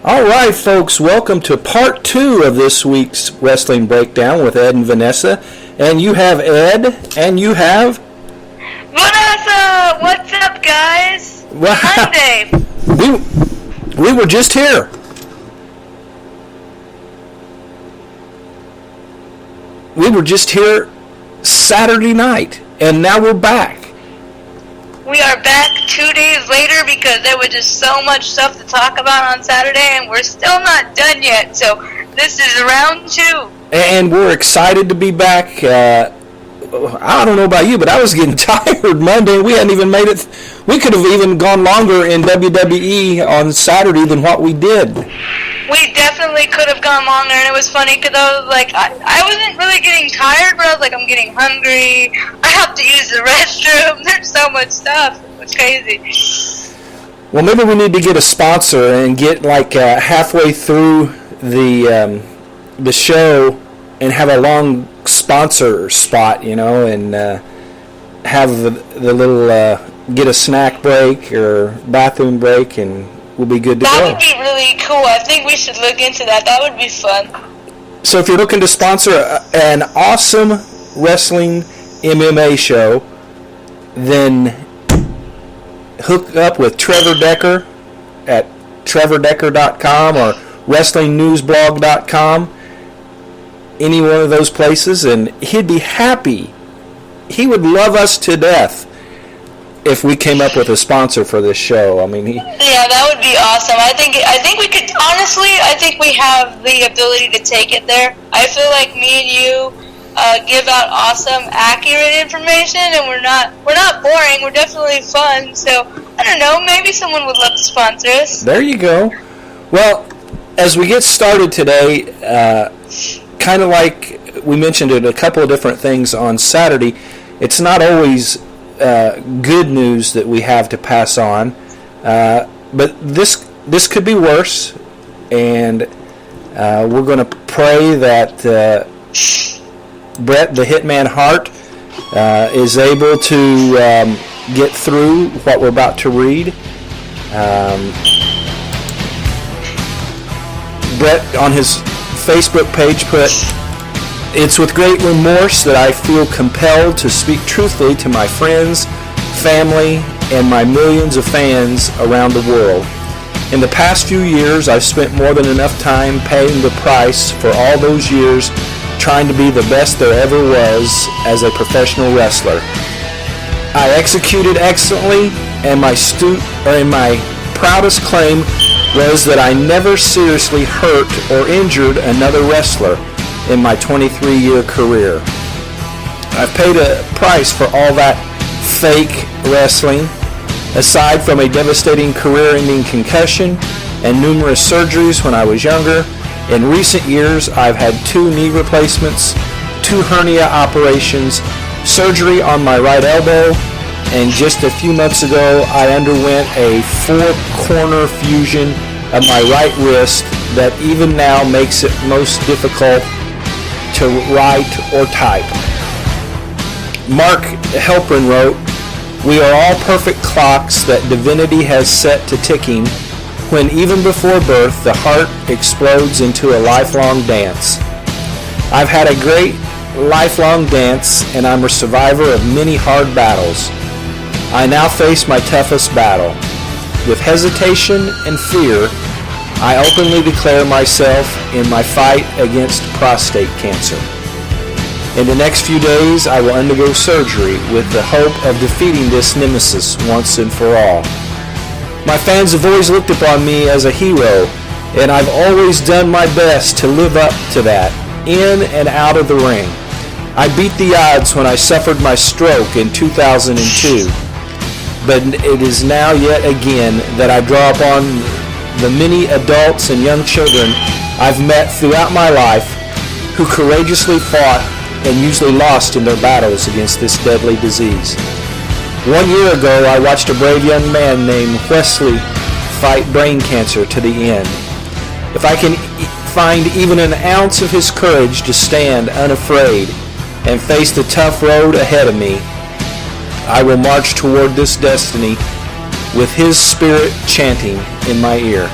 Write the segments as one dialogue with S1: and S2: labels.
S1: All right, folks, welcome to part 2 of this week's Wrestling Breakdown with Ed and Vanessa. And you have Ed, and you have...
S2: Vanessa! What's up, guys?
S1: Wow.
S2: Monday.
S1: We were just here. We were just here Saturday night, and now we're back.
S2: We are back 2 days later because there was just so much stuff to talk about on Saturday, and we're still not done yet. So this is round 2.
S1: And we're excited to be back. I don't know about you, but I was getting tired Monday. We hadn't even made it. We could have even gone longer in WWE on Saturday than what we did.
S2: We definitely could have gone longer, and it was funny because I was like, I wasn't really getting tired, but I was like, I'm getting hungry. I have to use the restroom. There's so much stuff. It's crazy.
S1: Well, maybe we need to get a sponsor and get like halfway through the show and have a long sponsor spot, and have the little get a snack break or bathroom break, and we'll be good to go.
S2: That would be really cool. I think we should look into that. That would be fun.
S1: So if you're looking to sponsor an awesome wrestling MMA show, then hook up with Trevor Decker at trevordecker.com or wrestlingnewsblog.com, any one of those places, and he'd be happy. He would love us to death if we came up with a sponsor for this show. I mean,
S2: yeah, that would be awesome. I think we could, honestly, I think we have the ability to take it there. I feel like me and you give out awesome, accurate information, and we're not boring. We're definitely fun. So I don't know, maybe someone would love to sponsor us.
S1: There you go. Well, as we get started today, kind of like we mentioned in a couple of different things on Saturday, it's not always good news that we have to pass on, but this could be worse, and we're going to pray that Bret the Hitman Hart is able to get through what we're about to read. Bret on his Facebook page put, "It's with great remorse that I feel compelled to speak truthfully to my friends, family, and my millions of fans around the world. In the past few years, I've spent more than enough time paying the price for all those years trying to be the best there ever was as a professional wrestler. I executed excellently, and my proudest claim was that I never seriously hurt or injured another wrestler in my 23-year career. I've paid a price for all that fake wrestling. Aside from a devastating career-ending concussion and numerous surgeries when I was younger, in recent years I've had 2 knee replacements, 2 hernia operations, surgery on my right elbow, and just a few months ago I underwent a 4-corner fusion of my right wrist that even now makes it most difficult to write or type." Mark Helprin wrote, "We are all perfect clocks that divinity has set to ticking when even before birth the heart explodes into a lifelong dance. I've had a great lifelong dance, and I'm a survivor of many hard battles. I now face my toughest battle. With hesitation and fear, I openly declare myself in my fight against prostate cancer. In the next few days, I will undergo surgery with the hope of defeating this nemesis once and for all. My fans have always looked upon me as a hero, and I've always done my best to live up to that, in and out of the ring. I beat the odds when I suffered my stroke in 2002, but it is now yet again that I draw upon the many adults and young children I've met throughout my life who courageously fought and usually lost in their battles against this deadly disease. 1 year ago, I watched a brave young man named Wesley fight brain cancer to the end. If I can find even an ounce of his courage to stand unafraid and face the tough road ahead of me, I will march toward this destiny with his spirit chanting in my ear."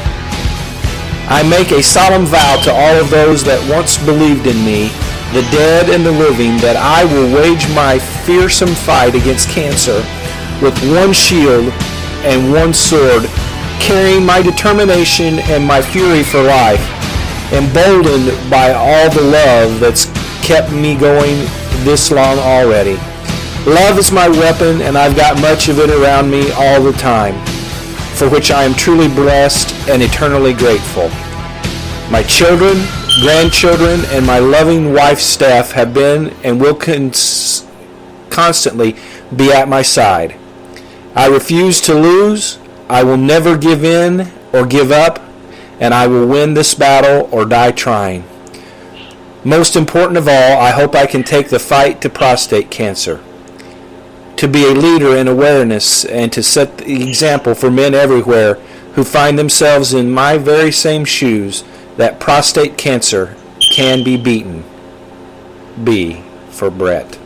S1: I make a solemn vow to all of those that once believed in me, the dead and the living, that I will wage my fearsome fight against cancer with one shield and one sword, carrying my determination and my fury for life, emboldened by all the love that's kept me going this long already. Love is my weapon, and I've got much of it around me all the time, for which I am truly blessed and eternally grateful. My children, grandchildren, and my loving wife Steph have been and will constantly be at my side. I refuse to lose. I will never give in or give up, and I will win this battle or die trying. Most important of all, I hope I can take the fight to prostate cancer, to be a leader in awareness, and to set the example for men everywhere who find themselves in my very same shoes, that prostate cancer can be beaten. B for Brett.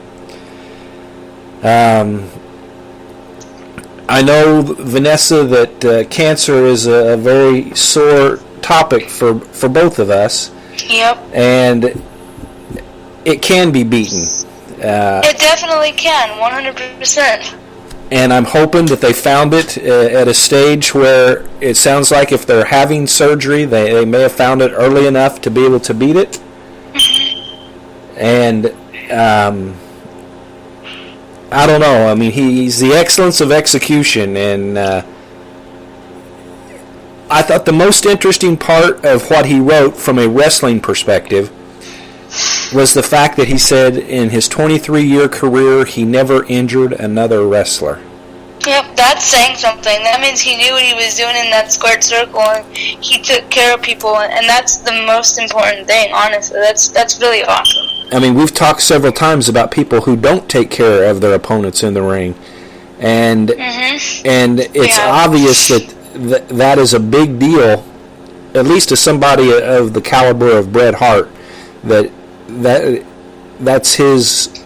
S1: I know, Vanessa, that cancer is a very sore topic for both of us.
S2: Yep.
S1: And it can be beaten.
S2: It definitely can, 100%.
S1: And I'm hoping that they found it at a stage where it sounds like if they're having surgery, they may have found it early enough to be able to beat it. And I don't know. I mean, he's the excellence of execution, and I thought the most interesting part of what he wrote from a wrestling perspective was the fact that he said in his 23-year career he never injured another wrestler.
S2: Yep, that's saying something. That means he knew what he was doing in that squared circle, and he took care of people, and that's the most important thing, honestly. That's really awesome.
S1: I mean, we've talked several times about people who don't take care of their opponents in the ring, and it's obvious that is a big deal, at least to somebody of the caliber of Bret Hart, that's his.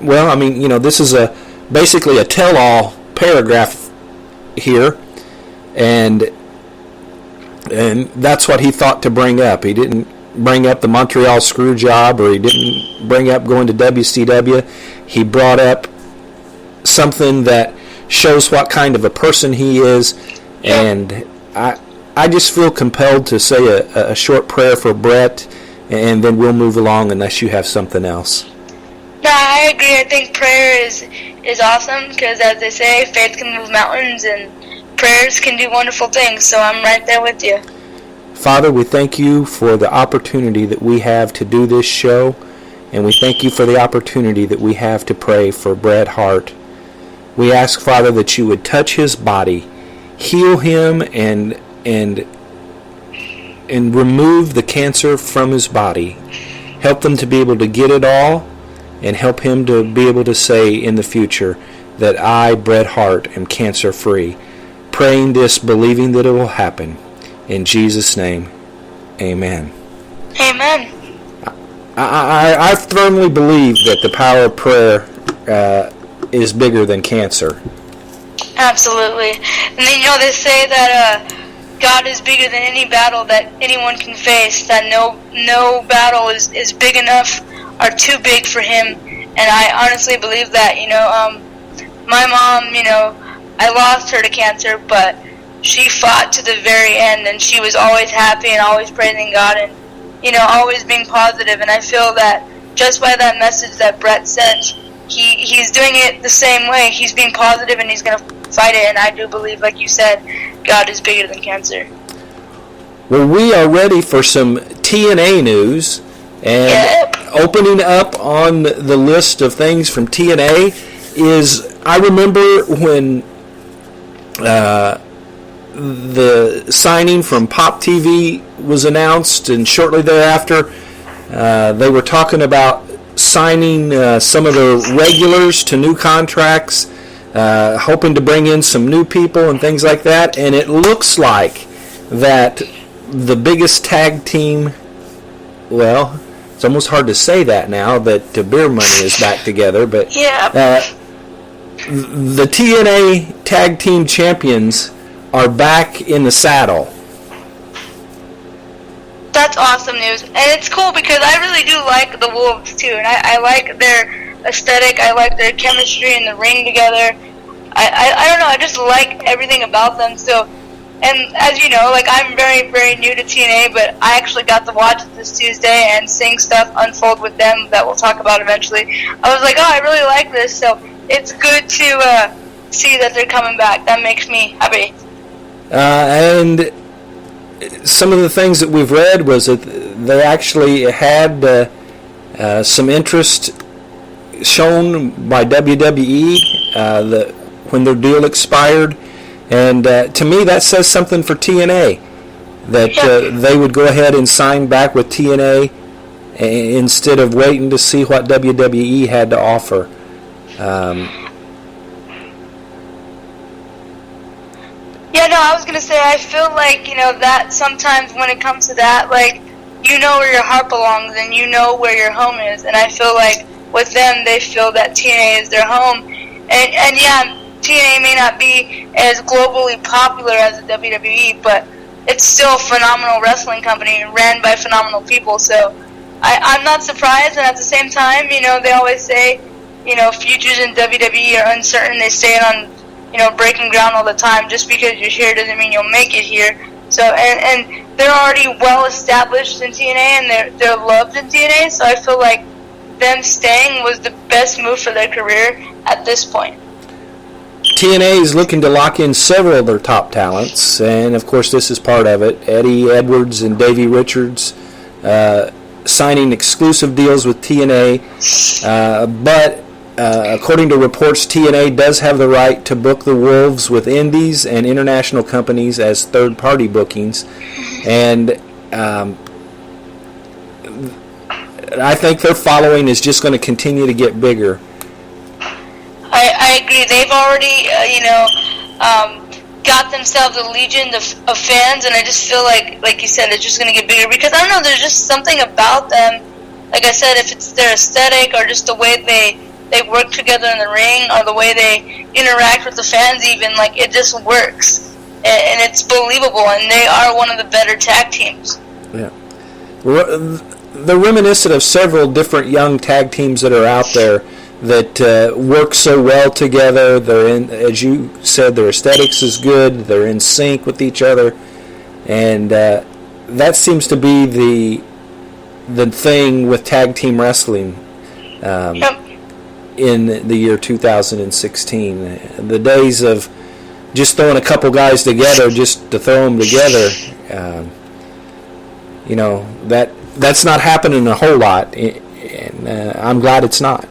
S1: Well, I mean, you know, this is basically a tell-all paragraph here, and that's what he thought to bring up. He didn't bring up the Montreal screw job, or he didn't bring up going to WCW. He brought up something that shows what kind of a person he is, and I just feel compelled to say a short prayer for Bret, and then we'll move along unless you have something else.
S2: No, I agree. I think prayer is awesome, because as they say, faith can move mountains, and prayers can do wonderful things, so I'm right there with you.
S1: Father, we thank you for the opportunity that we have to do this show, and we thank you for the opportunity that we have to pray for Bret Hart. We ask, Father, that you would touch his body, heal him, and remove the cancer from his body. Help them to be able to get it all, and help him to be able to say in the future that I, Bret Hart, am cancer-free. Praying this, believing that it will happen. In Jesus' name, amen.
S2: Amen.
S1: I firmly believe that the power of prayer is bigger than cancer.
S2: Absolutely. And then, you know, they say that God is bigger than any battle that anyone can face, that no battle is big enough or too big for him. And I honestly believe that. You know, my mom, you know, I lost her to cancer, but she fought to the very end, and she was always happy and always praising God, and, you know, always being positive. And I feel that just by that message that Bret sent, he's doing it the same way. He's being positive, and he's going to fight it. And I do believe, like you said, God is bigger than cancer.
S1: Well, we are ready for some TNA news, and opening up on the list of things from TNA is, I remember when the signing from Pop TV was announced, and shortly thereafter they were talking about signing some of the regulars to new contracts, hoping to bring in some new people and things like that. And it looks like that the biggest tag team, well, it's almost hard to say that now that Beer Money is back together, but the TNA Tag Team Champions are back in the saddle.
S2: That's awesome news, and it's cool because I really do like the Wolves too, and I like their aesthetic. I like their chemistry in the ring together. I don't know. I just like everything about them. So, and as you know, like I'm very, very new to TNA, but I actually got to watch it this Tuesday and seeing stuff unfold with them that we'll talk about eventually. I was like, oh, I really like this. So it's good to see that they're coming back. That makes me happy.
S1: And some of the things that we've read was that they actually had some interest shown by WWE when their deal expired, and to me that says something for TNA, that they would go ahead and sign back with TNA instead of waiting to see what WWE had to offer.
S2: Yeah, no, I was going to say, I feel like, that sometimes when it comes to that, like, you know where your heart belongs and you know where your home is. And I feel like with them, they feel that TNA is their home. And yeah, TNA may not be as globally popular as the WWE, but it's still a phenomenal wrestling company ran by phenomenal people. So I'm not surprised. And at the same time, they always say, futures in WWE are uncertain. They say it on breaking ground all the time. Just because you're here doesn't mean you'll make it here. So, and they're already well established in TNA, and they're loved in TNA. So I feel like them staying was the best move for their career at this point.
S1: TNA is looking to lock in several of their top talents, and of course this is part of it. Eddie Edwards and Davey Richards signing exclusive deals with TNA, but according to reports, TNA does have the right to book the Wolves with indies and international companies as third-party bookings. And I think their following is just going to continue to get bigger.
S2: I agree. They've already, got themselves a legion of fans, and I just feel like you said, it's just going to get bigger. Because, I don't know, there's just something about them. Like I said, if it's their aesthetic or just the way they work together in the ring, or the way they interact with the fans even, like, it just works. And it's believable, and they are one of the better tag teams.
S1: Yeah. They're reminiscent of several different young tag teams that are out there that work so well together. They're in, as you said, their aesthetics is good. They're in sync with each other. And that seems to be the thing with tag team wrestling.
S2: Yep.
S1: In the year 2016. The days of just throwing a couple guys together just to throw them together, that's not happening a whole lot, and I'm glad it's not.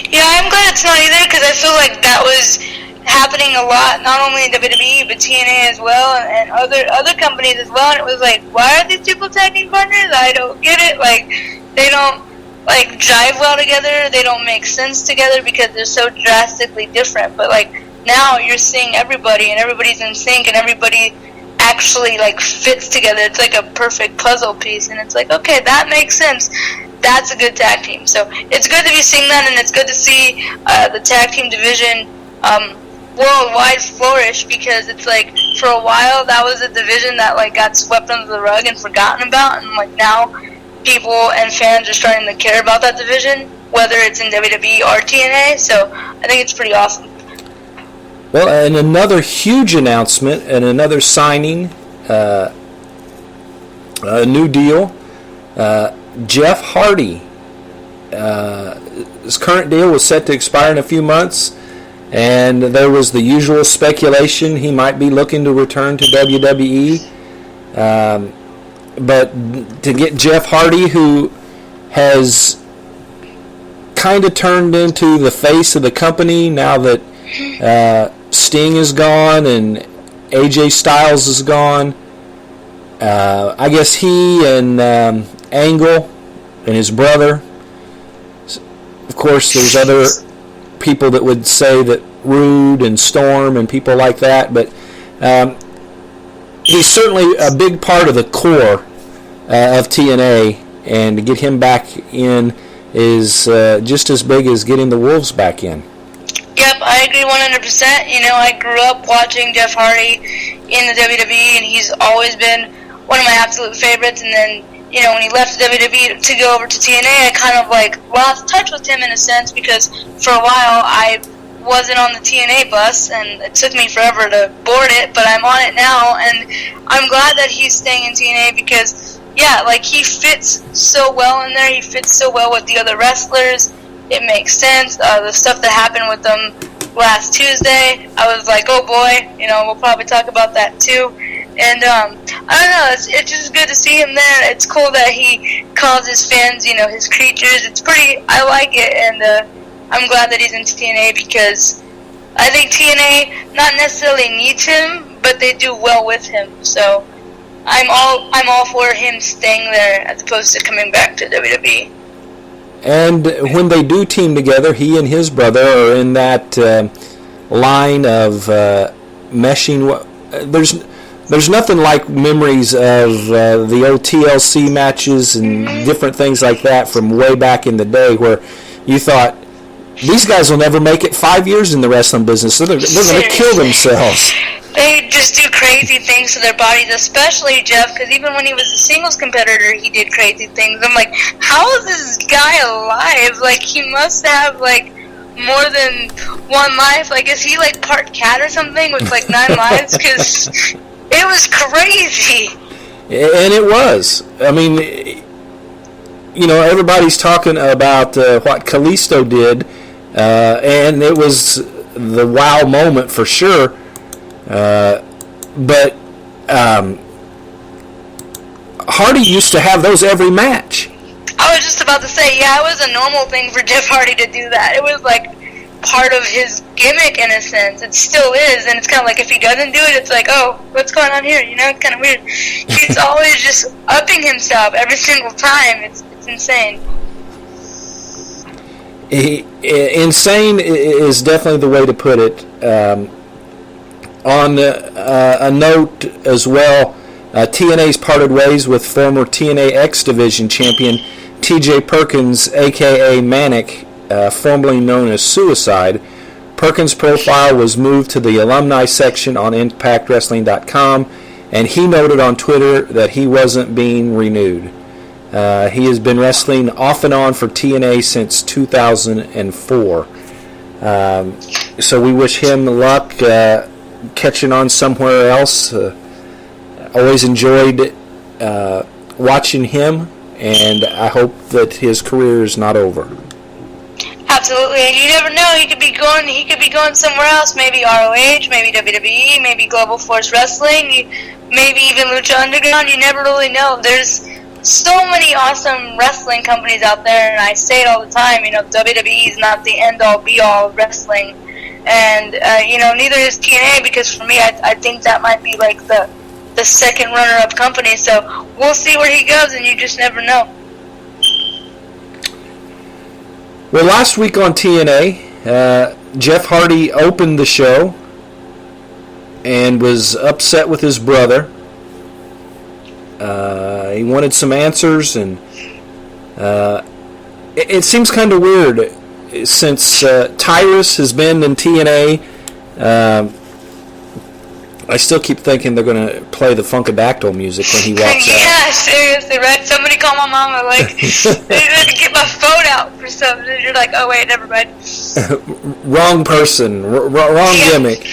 S2: Yeah, I'm glad it's not either, because I feel like that was happening a lot, not only in WWE, but TNA as well, and other companies as well, and it was like, why are these people tag team partners? I don't get it. Like, they don't jive well together. They don't make sense together because they're so drastically different. But now you're seeing everybody, and everybody's in sync, and everybody actually fits together. It's like a perfect puzzle piece, and it's like, okay, that makes sense. That's a good tag team. So it's good to be seeing that, and it's good to see the tag team division worldwide flourish, because it's like, for a while that was a division that got swept under the rug and forgotten about, and now people and fans are starting to care about that division, whether it's in WWE or TNA. So I think it's pretty awesome.
S1: Well, and another huge announcement and another signing, a new deal. Jeff Hardy, his current deal was set to expire in a few months, and there was the usual speculation he might be looking to return to WWE. But to get Jeff Hardy, who has kind of turned into the face of the company now that Sting is gone and AJ Styles is gone, I guess he and Angle and his brother. Of course, there's other people that would say that Rude and Storm and people like that, but he's certainly a big part of the core of TNA, and to get him back in is just as big as getting the Wolves back in.
S2: Yep, I agree 100%. I grew up watching Jeff Hardy in the WWE, and he's always been one of my absolute favorites. And then, when he left WWE to go over to TNA, I kind of lost touch with him in a sense, because for a while I wasn't on the TNA bus, and it took me forever to board it, but I'm on it now, and I'm glad that he's staying in TNA because, he fits so well in there. He fits so well with the other wrestlers. It makes sense. The stuff that happened with them last Tuesday, I was like, oh boy, we'll probably talk about that too. And I don't know, it's just good to see him there. It's cool that he calls his fans, his creatures. I like it, and I'm glad that he's in TNA because I think TNA not necessarily needs him, but they do well with him. So I'm all for him staying there as opposed to coming back to WWE.
S1: And when they do team together, he and his brother are in that line of meshing. There's nothing like memories of the old TLC matches and different things like that from way back in the day, where you thought, these guys will never make it 5 years in the wrestling business, so they're going to kill themselves.
S2: They just do crazy things to their bodies, especially Jeff, because even when he was a singles competitor, he did crazy things. I'm like, how is this guy alive? He must have, more than one life. Is he, part cat or something with, 9 lives? Because it was crazy.
S1: And it was. I mean, everybody's talking about what Kalisto did, and it was the wow moment for sure. But Hardy used to have those every match.
S2: I was just about to say, it was a normal thing for Jeff Hardy to do that. It was part of his gimmick in a sense. It still is, and it's kind of if he doesn't do it, it's oh, what's going on here? It's kind of weird. He's always just upping himself every single time. It's insane.
S1: Insane is definitely the way to put it. On a note as well, TNA's parted ways with former TNA X Division champion T.J. Perkins, a.k.a. Manic, formerly known as Suicide. Perkins' profile was moved to the alumni section on ImpactWrestling.com, and he noted on Twitter that he wasn't being renewed. He has been wrestling off and on for TNA since 2004. So we wish him luck catching on somewhere else. Always enjoyed watching him, and I hope that his career is not over.
S2: Absolutely, and you never know. He could be going somewhere else. Maybe ROH, maybe WWE, maybe Global Force Wrestling, maybe even Lucha Underground. You never really know. There's so many awesome wrestling companies out there, and I say it all the time. WWE is not the end-all, be-all of wrestling, and neither is TNA, because for me, I think that might be the second runner-up company. So we'll see where he goes, and you just never know.
S1: Well, last week on TNA, Jeff Hardy opened the show and was upset with his brother. He wanted some answers, and it seems kind of weird since Tyrus has been in TNA. I still keep thinking they're going to play the Funkadactyl music when he walks out.
S2: Yeah, seriously, right? Somebody call my mama, they're going to get my phone out for something. You're like, oh, wait, never mind.
S1: Wrong person, wrong gimmick.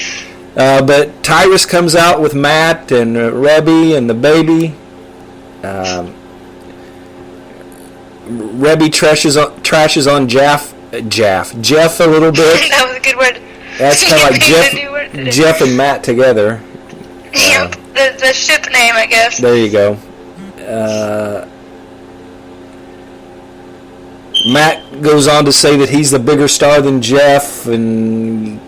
S1: But Tyrus comes out with Matt and Rebby and the baby. Rebby trashes on Jeff a little bit.
S2: That was a good word.
S1: That's kind of like Jeff and Matt together.
S2: Yep, the ship name, I guess.
S1: There you go. Matt goes on to say that he's the bigger star than Jeff, and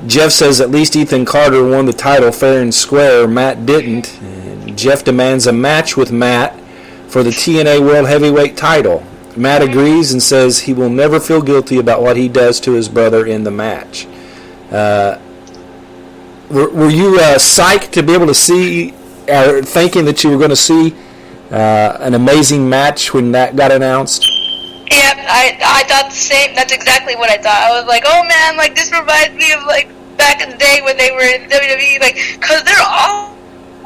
S1: Jeff says at least Ethan Carter won the title fair and square. Matt didn't. And Jeff demands a match with Matt for the TNA World Heavyweight title. Matt agrees and says he will never feel guilty about what he does to his brother in the match. Were you psyched to be able to see, or thinking that you were going to see an amazing match when that got announced?
S2: Yep, I thought the same. That's exactly what I thought. I was like, oh man, this reminds me of back in the day when they were in WWE, because they're always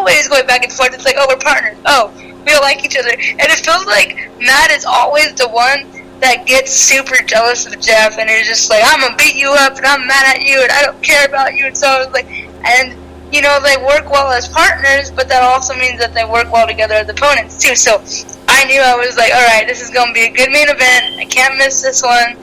S2: always going back and forth. It's like, oh, we're partners. Oh, we don't like each other. And it feels like Matt is always the one that gets super jealous of Jeff, and is just like, I'm gonna beat you up, and I'm mad at you, and I don't care about you. And so I was like, and you know, they work well as partners, but that also means that they work well together as opponents too. So I knew, I was like, all right, this is gonna be a good main event. I can't miss this one.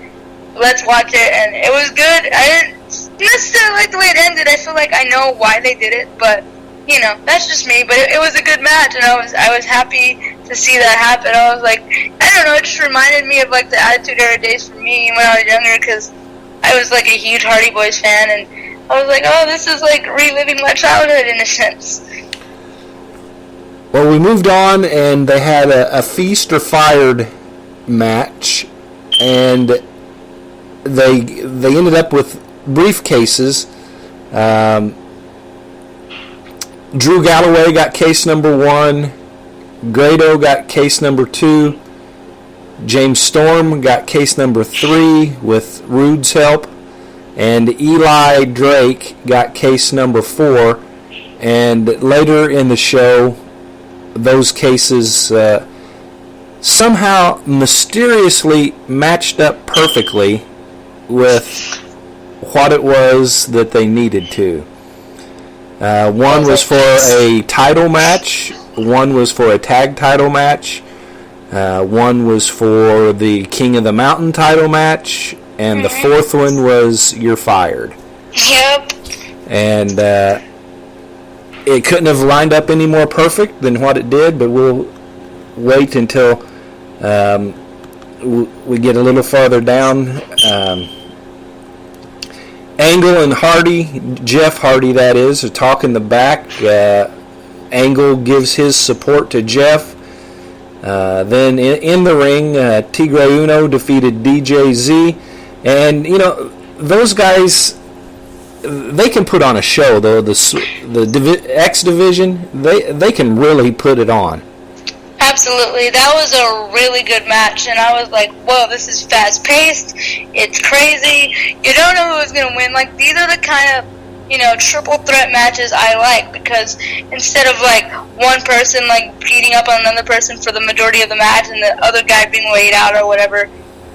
S2: Let's watch it. And it was good. I didn't necessarily like the way it ended. I feel like I know why they did it, but you know, that's just me. But it was a good match, and I was happy to see that happen. I was like, I don't know, it just reminded me of like the Attitude Era days for me when I was younger, because I was like a huge Hardy Boys fan, and I was like, oh, this is like reliving my childhood in a sense.
S1: Well, we moved on, and they had a Feast or Fired match, and they ended up with briefcases. Drew Galloway got case number 1. Grado got case number 2. James Storm got case number 3 with Rude's help. And Eli Drake got case number 4. And later in the show, those cases somehow mysteriously matched up perfectly with what it was that they needed to. One was for a title match. One was for a tag title match. One was for the King of the Mountain title match. And the fourth one was You're Fired.
S2: Yep.
S1: And it couldn't have lined up any more perfect than what it did, but we'll wait until we get a little farther down. Angle and Hardy, Jeff Hardy that is, are talking the back. Angle gives his support to Jeff. Then in the ring, Tigre Uno defeated DJZ. And, you know, those guys, they can put on a show, though. The X Division, they can really put it on.
S2: Absolutely. That was a really good match, and I was like, whoa, this is fast-paced. It's crazy. You don't know who's going to win. Like, these are the kind of, you know, triple threat matches I like, because instead of, like, one person, like, beating up on another person for the majority of the match and the other guy being laid out or whatever,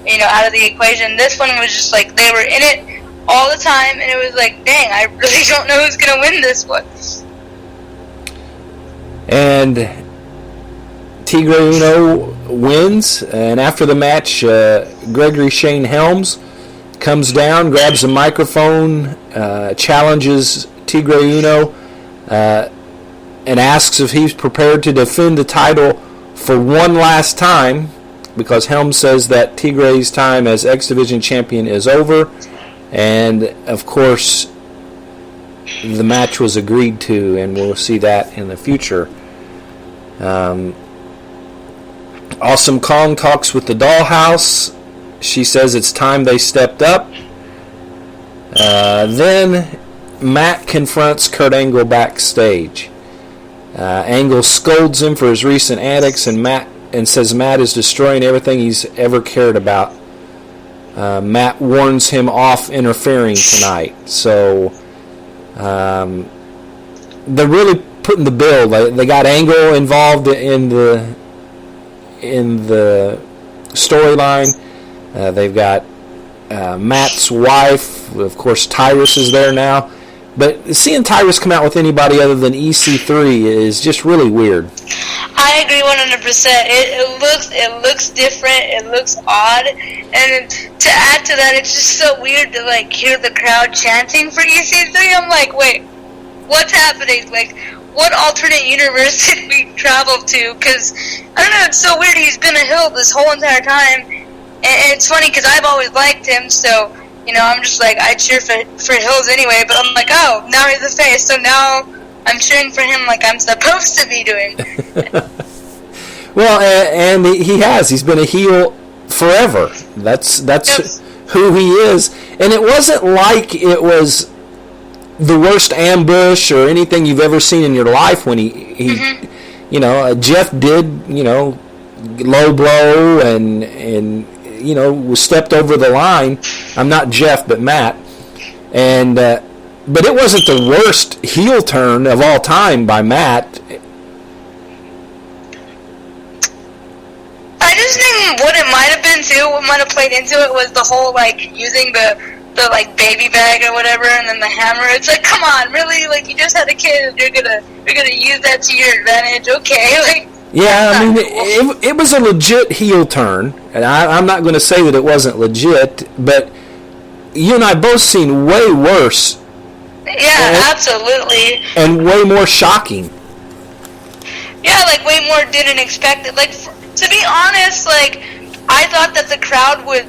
S2: you know, out of the equation, this one was just like they were in it all the time, and it was like, dang, I really don't know who's going to win this one.
S1: And Tigre Uno wins, and after the match, Gregory Shane Helms comes down, grabs the microphone, challenges Tigre Uno, and asks if he's prepared to defend the title for one last time, because Helms says that Tigre's time as X Division champion is over, and of course the match was agreed to, and we'll see that in the future. Awesome Kong talks with the Dollhouse. She says it's time they stepped up. Then Matt confronts Kurt Angle backstage. Angle scolds him for his recent antics, and says Matt is destroying everything he's ever cared about. Matt warns him off interfering tonight. So they're really putting the bill. They got Angle involved in the storyline. They've got Matt's wife. Of course, Tyrus is there now. But seeing Tyrus come out with anybody other than EC3 is just really weird.
S2: I agree 100%. It looks different. It looks odd. And to add to that, it's just so weird to like hear the crowd chanting for EC3. I'm like, wait, what's happening? Like, what alternate universe did we travel to? Because, I don't know, it's so weird. He's been a heel this whole entire time. And it's funny because I've always liked him, so, you know, I'm just like, I cheer for Hills anyway. But I'm like, oh, now he's the face, so now I'm cheering for him like I'm supposed to be doing.
S1: Well, and he has. He's been a heel forever. That's yes. Who he is. And it wasn't like it was the worst ambush or anything you've ever seen in your life when he you know, Jeff did, you know, low blow and you know, was stepped over the line. I'm not Jeff, but Matt. And But it wasn't the worst heel turn of all time by Matt.
S2: I just think what it might have been too, what might have played into it was the whole like using the like baby bag or whatever, and then the hammer. It's like, come on, really? Like, you just had a kid, and you're gonna use that to your advantage? Okay, like.
S1: Yeah, I mean, it was a legit heel turn, and I'm not going to say that it wasn't legit, but you and I both seen way worse.
S2: Yeah, absolutely.
S1: And way more shocking.
S2: Yeah, like way more didn't expect it. Like, to be honest, like, I thought that the crowd would.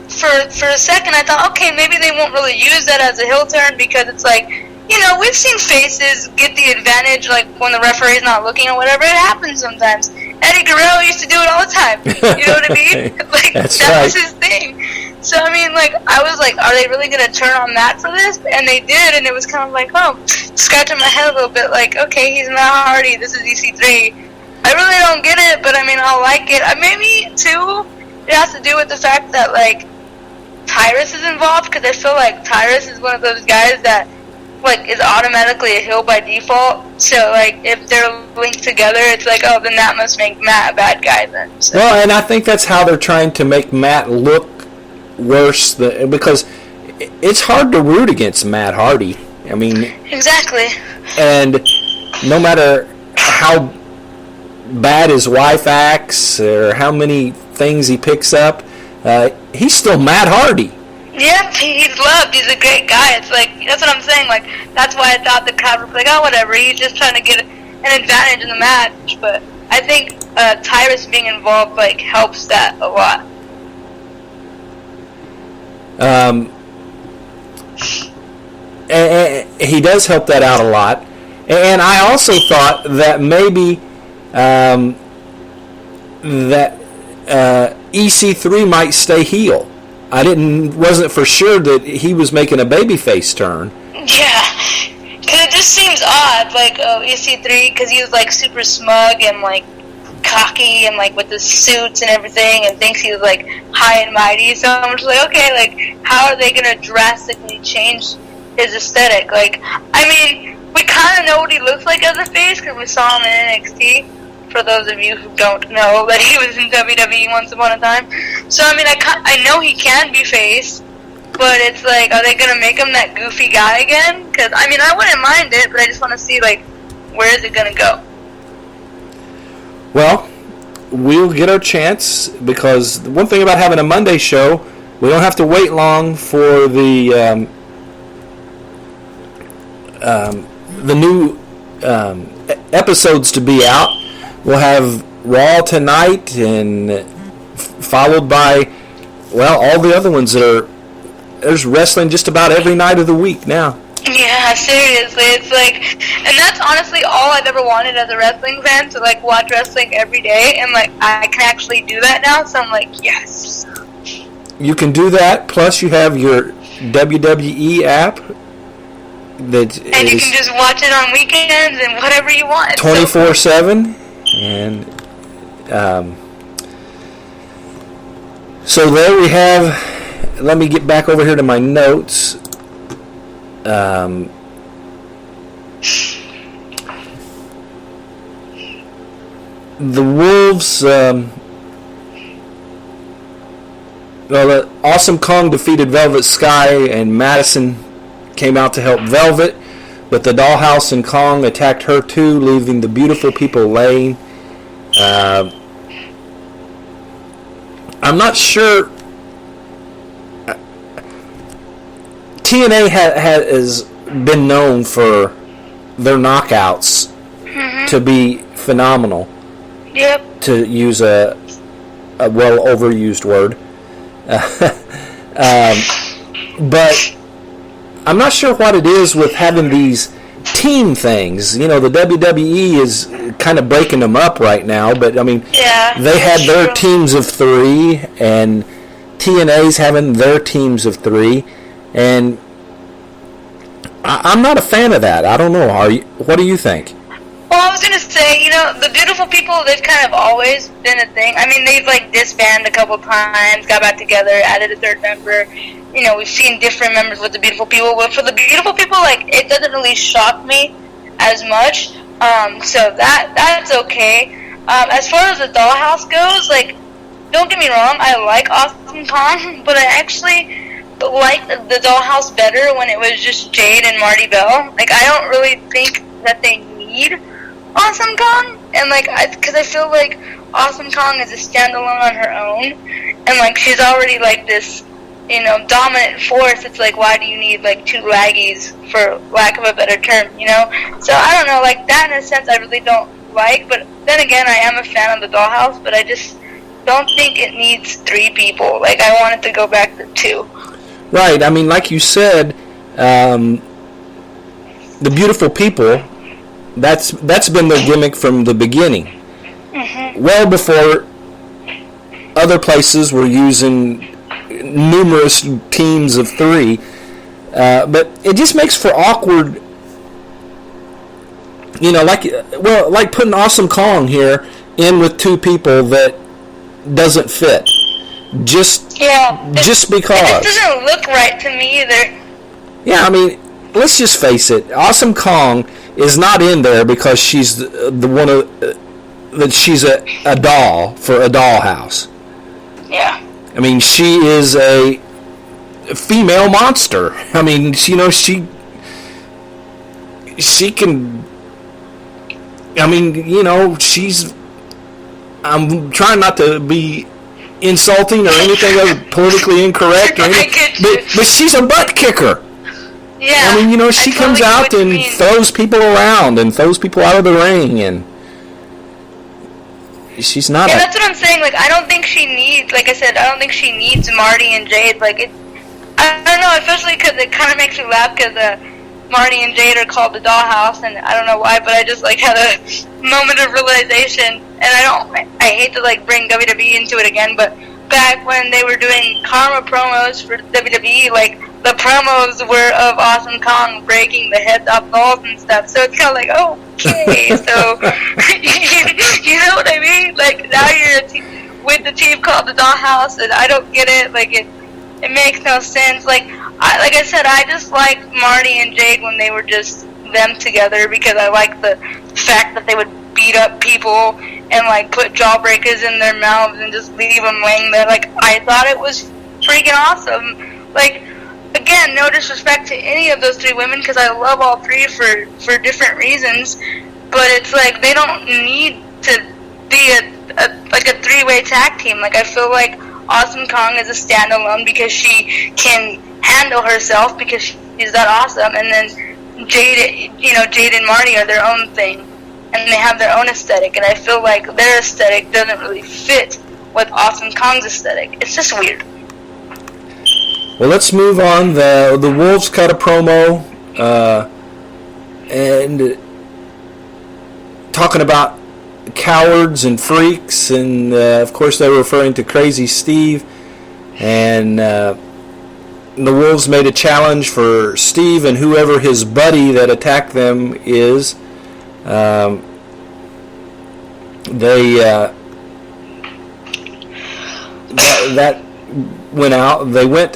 S2: For a second, I thought, okay, maybe they won't really use that as a heel turn because it's like, you know, we've seen faces get the advantage, like when the referee's not looking or whatever. It happens sometimes. Eddie Guerrero used to do it all the time. You know what I mean? Like, that was his thing. So, I mean, like, I was like, are they really going to turn on Matt for this? And they did, and it was kind of like, oh, scratching my head a little bit, like, okay, he's Matt Hardy, this is EC3. I really don't get it, but I mean, I'll like it. Maybe, too, it has to do with the fact that, like, Tyrus is involved, because I feel like Tyrus is one of those guys that, like, is automatically a heel by default. So, like, if they're linked together, it's like, oh, then that must make Matt a bad guy then. So.
S1: Well, and I think that's how they're trying to make Matt look worse, because it's hard to root against Matt Hardy. I mean... Exactly. And no matter how bad his wife acts or how many things he picks up, he's still Matt Hardy.
S2: Yep, he's loved. He's a great guy. It's like, that's what I'm saying. Like, that's why I thought the crowd was like, oh, whatever. He's just trying to get an advantage in the match. But I think Tyrus being involved, like, helps that a lot.
S1: And he does help that out a lot. And I also thought that maybe that EC3 might stay heel. I wasn't for sure that he was making a babyface turn. Yeah, because it just seems odd, like
S2: EC3, because he was like super smug and like cocky and like with the suits and everything, and thinks he was like high and mighty. So I'm just like, okay, like how are they gonna drastically change his aesthetic? Like, I mean, we kind of know what he looks like as a face because we saw him in NXT. For those of you who don't know that he was in WWE once upon a time. So, I mean, I know he can be face, but it's like, are they going to make him that goofy guy again? Because, I mean, I wouldn't mind it, but I just want to see, like, where is it going to go?
S1: Well, we'll get our chance, because the one thing about having a Monday show, we don't have to wait long for the new episodes to be out. We'll have Raw tonight, and followed by, well, all the other ones that are. There's wrestling just about every night of the week now.
S2: Yeah, seriously, it's like, and that's honestly all I've ever wanted as a wrestling fan, to like watch wrestling every day, and like I can actually do that now. So I'm like, yes.
S1: You can do that. Plus, you have your WWE app.
S2: And you can just watch it on weekends and whatever you want.
S1: 24/7. And so there we have, let me get back over here to my notes. The Wolves, Awesome Kong defeated Velvet Sky, and Madison came out to help Velvet. But the Dollhouse and Kong attacked her too, leaving the beautiful people laying. I'm not sure. TNA has been known for their knockouts to be phenomenal.
S2: Yep.
S1: To use a well overused word. But I'm not sure what it is with having these team things. You know, the WWE is kind of breaking them up right now, but I mean, they had their teams of 3, and TNA's having their teams of 3, and I'm not a fan of that. I don't know. What do you think?
S2: Well, I was gonna say, the beautiful people, they've kind of always been a thing. I mean, they've like disbanded a couple times, got back together, added a third member. We've seen different members with the beautiful people, but for the beautiful people, like, it doesn't really shock me as much. So that's okay. As far as the dollhouse goes, like, don't get me wrong, I like Awesome Kong, but I actually liked the dollhouse better when it was just Jade and Marty Bell. Like, I don't really think that they need Awesome Kong, and like, because I feel like Awesome Kong is a standalone on her own, and like, she's already like this, dominant force. It's like, why do you need like two laggies, for lack of a better term, So I don't know, like, that in a sense I really don't like, but then again, I am a fan of the dollhouse, but I just don't think it needs 3 people. Like, I want it to go back to 2.
S1: Right. I mean, like you said, the beautiful people, that's been their gimmick from the beginning. Mm-hmm. Well before other places were using numerous teams of 3. But it just makes for awkward, like putting Awesome Kong here in with 2 people that doesn't fit. Just because.
S2: It doesn't look right to me either.
S1: Yeah, I mean, let's just face it. Awesome Kong is not in there because she's the one that she's a doll for a dollhouse.
S2: Yeah.
S1: I mean, she is a female monster. I mean, she can. I mean, she's. I'm trying not to be insulting or anything politically incorrect or anything, but she's a butt kicker.
S2: Yeah.
S1: I mean, she comes out and throws people around and throws people out of the ring, and she's not.
S2: Yeah, that's what I'm saying. Like, I don't think she needs. Like I said, I don't think she needs Marty and Jade. Like, I don't know, especially because it kind of makes me laugh because Marty and Jade are called the Dollhouse, and I don't know why, but I just like had a moment of realization. And I hate to like bring WWE into it again, but back when they were doing Karma promos for WWE, like, the promos were of Awesome Kong breaking the heads off dolls and stuff. So it's kind of like, okay, so you know what I mean? Like, now you're with the team called the Dollhouse, and I don't get it. Like, it makes no sense. Like I said, I just like Marty and Jade when they were just them together, because I like the fact that they would beat up people and like put jawbreakers in their mouths and just leave them laying there. Like, I thought it was freaking awesome. Like, again, no disrespect to any of those 3 women, because I love all 3 for different reasons, but it's like they don't need to be a 3-way tag team. Like, I feel like Awesome Kong is a standalone because she can handle herself, because she's that awesome, and then Jade and Marty are their own thing, and they have their own aesthetic, and I feel like their aesthetic doesn't really fit with Awesome Kong's aesthetic. It's just weird.
S1: Well, let's move on. The Wolves cut a promo and talking about cowards and freaks, and of course they were referring to Crazy Steve, and the Wolves made a challenge for Steve and whoever his buddy that attacked them is. That went out. They went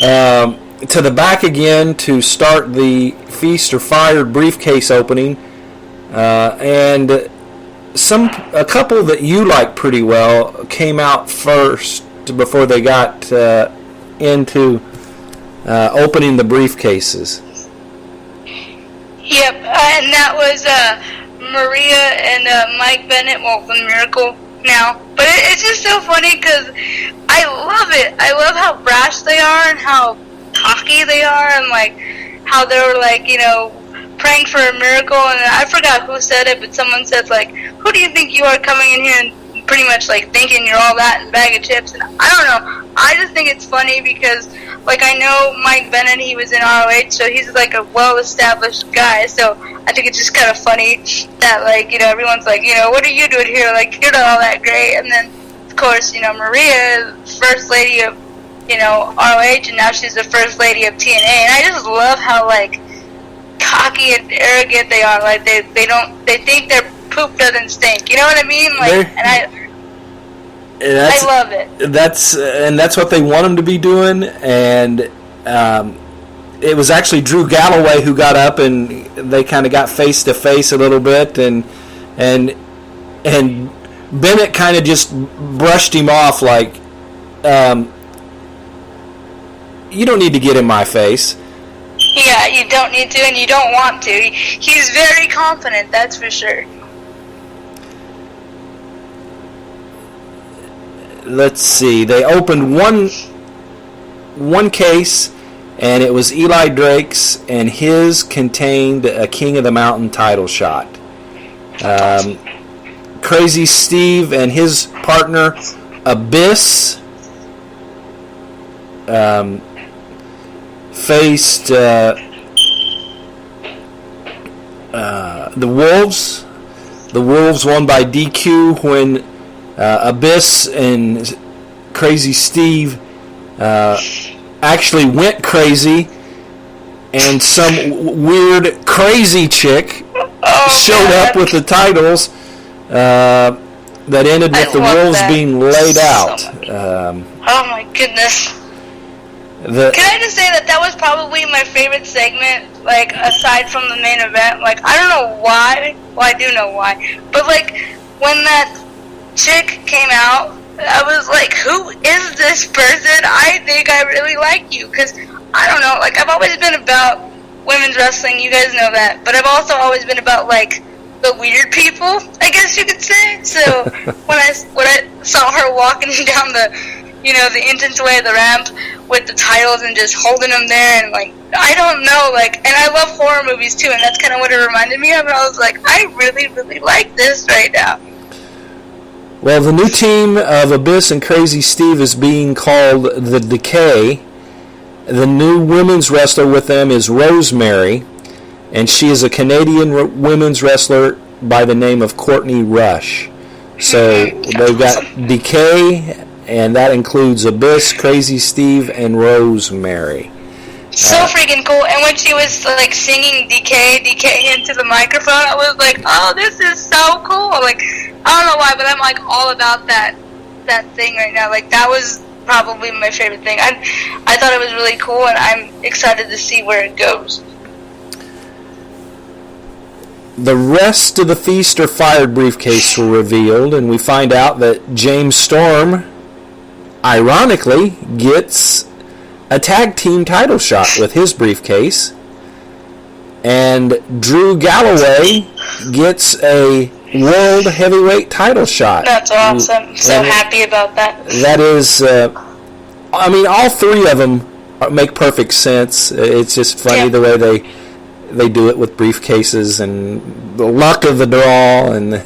S1: to the back again to start the Feast or Fired briefcase opening, and a couple that you like pretty well came out first before they got into opening the briefcases.
S2: Yep, and that was Maria and Mike Bennett, well, the Miracle now. But it's just so funny because I love it. I love how brash they are and how cocky they are, and like how they were like, praying for a miracle. And I forgot who said it, but someone said, like, who do you think you are coming in here and pretty much like thinking you're all that in a bag of chips? And I don't know. I just think it's funny because, like, I know Mike Bennett, he was in ROH, so he's like a well-established guy. So I think it's just kind of funny that, like, everyone's like, what are you doing here? Like, you're not all that great. And then, of course, Maria is first lady of, ROH, and now she's the first lady of TNA. And I just love how, like, cocky and arrogant they are. Like they think their poop doesn't stink. You know what I mean? Like, I love it.
S1: That's what they want them to be doing. And it was actually Drew Galloway who got up, and they kind of got face to face a little bit, and Bennett kind of just brushed him off like, you don't need to get in my face.
S2: Yeah, you don't need to, and you don't want to. He's very confident, that's for sure.
S1: Let's see. They opened one case, and it was Eli Drake's, and his contained a King of the Mountain title shot. Crazy Steve and his partner Abyss faced the Wolves. The Wolves won by DQ when Abyss and Crazy Steve actually went crazy, and some weird crazy chick showed up with the titles that ended with the Wolves being laid out.
S2: Oh my goodness. Can I just say that was probably my favorite segment, like, aside from the main event? Like, I don't know why. Well, I do know why. But, like, when that chick came out, I was like, who is this person? I think I really like you. Because, I don't know, like, I've always been about women's wrestling. You guys know that. But I've also always been about, like, the weird people, I guess you could say. So, when I saw her walking down the entranceway of the ramp with the titles and just holding them there, and like, I don't know, like, and I love horror movies too, and that's kind of what it reminded me of, and I was like, I really, really like this right now.
S1: Well, the new team of Abyss and Crazy Steve is being called the Decay. The new women's wrestler with them is Rosemary, and she is a Canadian women's wrestler by the name of Courtney Rush. So they've got Decay, and that includes Abyss, Crazy Steve, and Rosemary.
S2: So freaking cool. And when she was like singing DK into the microphone, I was like, oh, this is so cool. Like, I don't know why, but I'm like all about that thing right now. Like, that was probably my favorite thing. I thought it was really cool, and I'm excited to see where it goes.
S1: The rest of the Feast or Fired briefcase were revealed, and we find out that James Storm, ironically, gets a tag team title shot with his briefcase, and Drew Galloway gets a world heavyweight title shot.
S2: That's awesome. So happy about that.
S1: That is, I mean, all three of them make perfect sense. It's just funny the way they do it with briefcases and the luck of the draw and.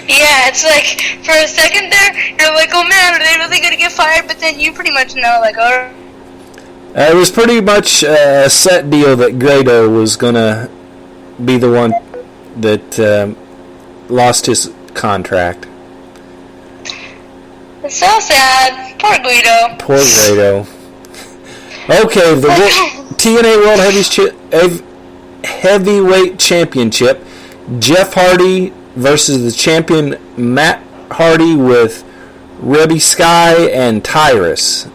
S2: Yeah, it's like, for a second there, you're like, oh man, are they really going to get fired? But then you pretty much know, like, oh.
S1: It was pretty much a set deal that Grado was going to be the one that lost his contract.
S2: It's so sad. Poor Guido.
S1: Poor Grado. Okay, the TNA World Heavyweight Championship. Jeff Hardy versus the champion Matt Hardy with Rebby Sky and Tyrus.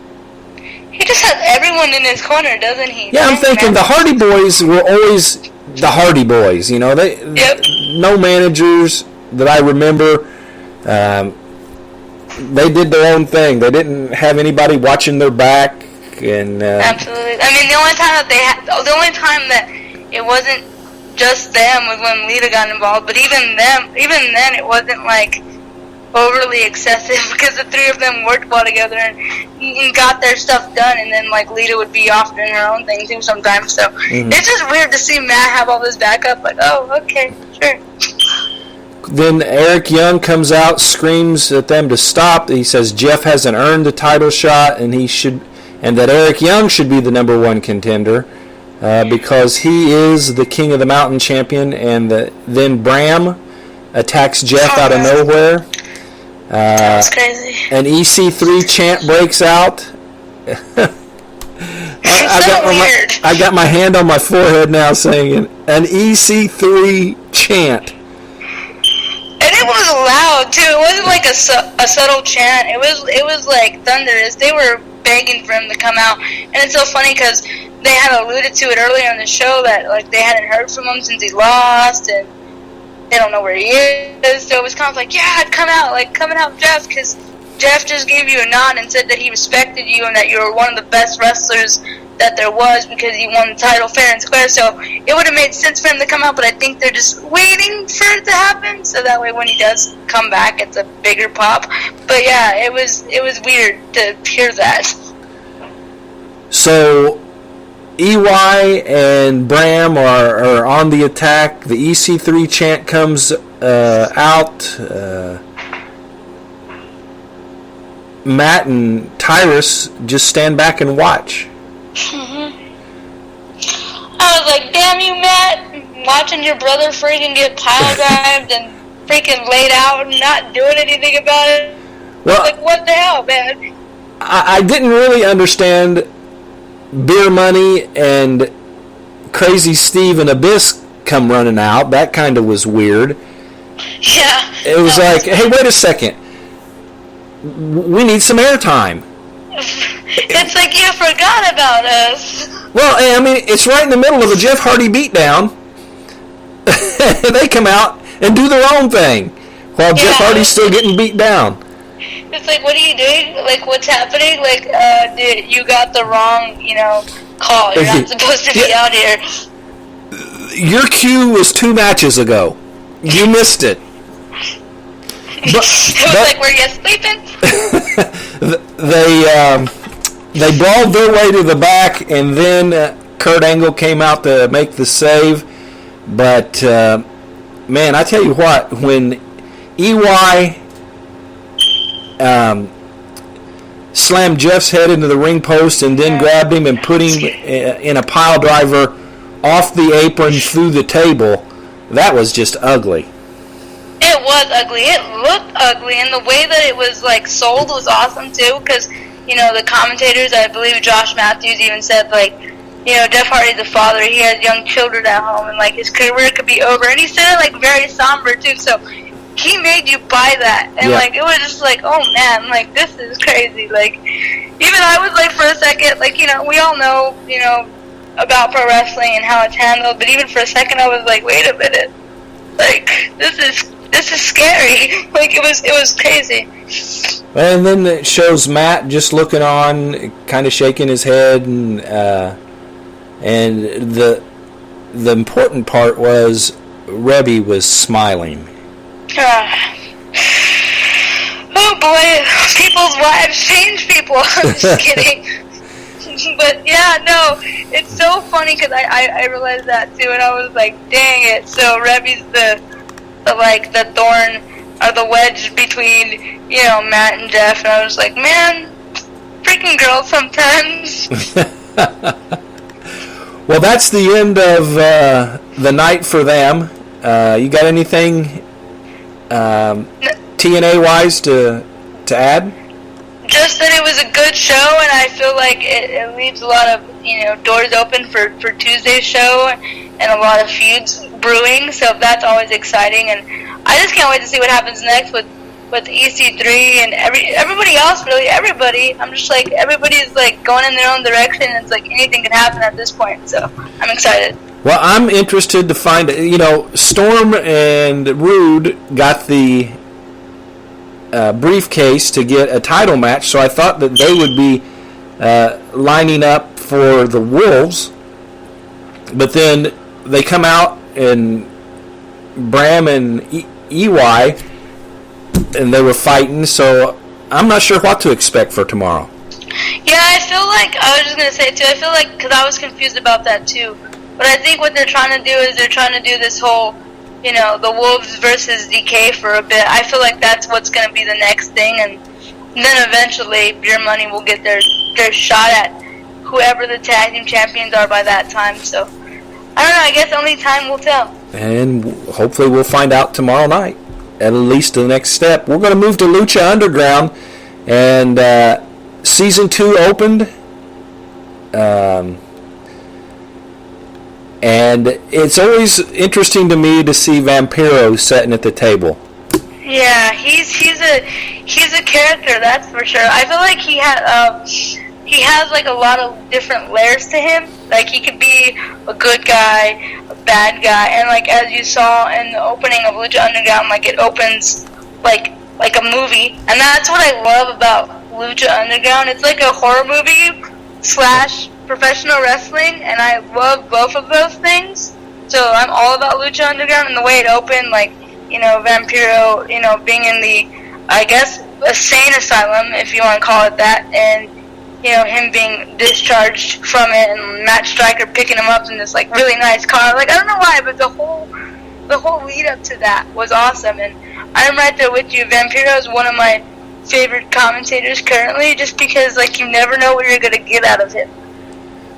S2: He just has everyone in his corner, doesn't he?
S1: Yeah, I'm thinking the Hardy Boys were always the Hardy Boys. You know, no managers that I remember. They did their own thing. They didn't have anybody watching their back. And
S2: absolutely. I mean, the only time that it wasn't just them was when Lita got involved, but even then it wasn't like overly excessive because the three of them worked well together and got their stuff done, and then like Lita would be off doing her own thing too sometimes. So it's just weird to see Matt have all this backup. Like, oh, okay, sure.
S1: Then Eric Young comes out, screams at them to stop. He says Jeff hasn't earned the title shot, and that Eric Young should be the number one contender. Because he is the King of the Mountain champion, and then Bram attacks Jeff out of nowhere.
S2: That's crazy.
S1: An EC3 chant breaks out.
S2: Weird.
S1: I got my hand on my forehead now saying an EC3 chant.
S2: And it was loud too. It wasn't like a subtle chant. It was like thunderous. They were begging for him to come out, and it's so funny because they had alluded to it earlier in the show that like they hadn't heard from him since he lost, and they don't know where he is. So it was kind of like, yeah, come out, Jeff, because Jeff just gave you a nod and said that he respected you and that you were one of the best wrestlers that there was because he won the title fair and square. So it would have made sense for him to come out, but I think they're just waiting for it to happen so that way when he does come back, it's a bigger pop. But yeah, it was weird to hear that.
S1: So EY and Bram are on the attack. The EC3 chant comes out. Matt and Tyrus just stand back and watch.
S2: I was like, damn you, Matt, watching your brother freaking get pile drived and freaking laid out and not doing anything about it.
S1: Well,
S2: like, what the hell, man?
S1: I didn't really understand Beer Money and Crazy Steve and Abyss come running out. That kind of was weird.
S2: Yeah.
S1: It was like, hey, wait a second. We need some airtime.
S2: It's like you forgot about us.
S1: Well, I mean, it's right in the middle of a Jeff Hardy beatdown. They come out and do their own thing while Jeff Hardy's still getting beat down.
S2: It's like, what are you doing? Like, what's happening? Like, dude, you got the wrong, call. You're not supposed to be out here.
S1: Your cue was 2 matches ago. You missed it.
S2: It was like, were you sleeping?
S1: They brawled their way to the back, and then Kurt Angle came out to make the save. But, man, I tell you what, when EY slammed Jeff's head into the ring post and then grabbed him and put him in a pile driver off the apron through the table, that was just ugly.
S2: It was ugly. It looked ugly, and the way that it was like sold was awesome too. Because the commentators, I believe Josh Matthews even said like, Jeff Hardy's a father. He has young children at home, and like his career could be over. And he said it like very somber too. So he made you buy that, and like it was just like, oh man, like this is crazy. Like even I was like for a second, like we all know about pro wrestling and how it's handled, but even for a second I was like, wait a minute, like this is scary. Like it was crazy.
S1: And then it shows Matt just looking on, kind of shaking his head, and the important part was Rebby was smiling.
S2: Oh boy, people's wives change people. I'm just kidding. But yeah, no, it's so funny because I realized that too, and I was like, dang it. So Rebby's the thorn or the wedge between Matt and Jeff, and I was like, man, freaking girls sometimes.
S1: Well, that's the end of the night for them. You got anything TNA wise to add?
S2: Just that it was a good show, and I feel like it leaves a lot of doors open for Tuesday's show, and a lot of feuds brewing. So that's always exciting, and I just can't wait to see what happens next with EC3 and everybody else. Really, everybody. I'm just like everybody's like going in their own direction. It's like anything can happen at this point. So I'm excited.
S1: Well, I'm interested to find. Storm and Rude got the briefcase to get a title match, so I thought that they would be lining up for the Wolves, but then they come out and Bram and EY, and they were fighting, so I'm not sure what to expect for tomorrow.
S2: Yeah, I feel like, I was just going to say too, I feel like, because I was confused about that too, but I think what they're trying to do is they're trying to do this whole the Wolves versus DK for a bit. I feel like that's what's going to be the next thing, and then eventually Beer Money will get their shot at whoever the tag team champions are by that time. So, I don't know, I guess only time will tell. And
S1: hopefully we'll find out tomorrow night, at least the next step. We're going to move to Lucha Underground, and Season 2 opened And it's always interesting to me to see Vampiro sitting at the table.
S2: Yeah, he's a character, that's for sure. I feel like he has like a lot of different layers to him. Like he could be a good guy, a bad guy, and like as you saw in the opening of Lucha Underground, like it opens like a movie, and that's what I love about Lucha Underground. It's like a horror movie / professional wrestling, and I love both of those things. So I'm all about Lucha Underground, and the way it opened, like, you know, Vampiro, you know, being in the, I guess, a sane asylum, if you want to call it that, and, you know, him being discharged from it, and Matt Striker picking him up in this, like, really nice car. Like, I don't know why, but the whole lead up to that was awesome, and I'm right there with you. Vampiro is one of my favorite commentators currently, just because, like, you never know what you're going to get out of him.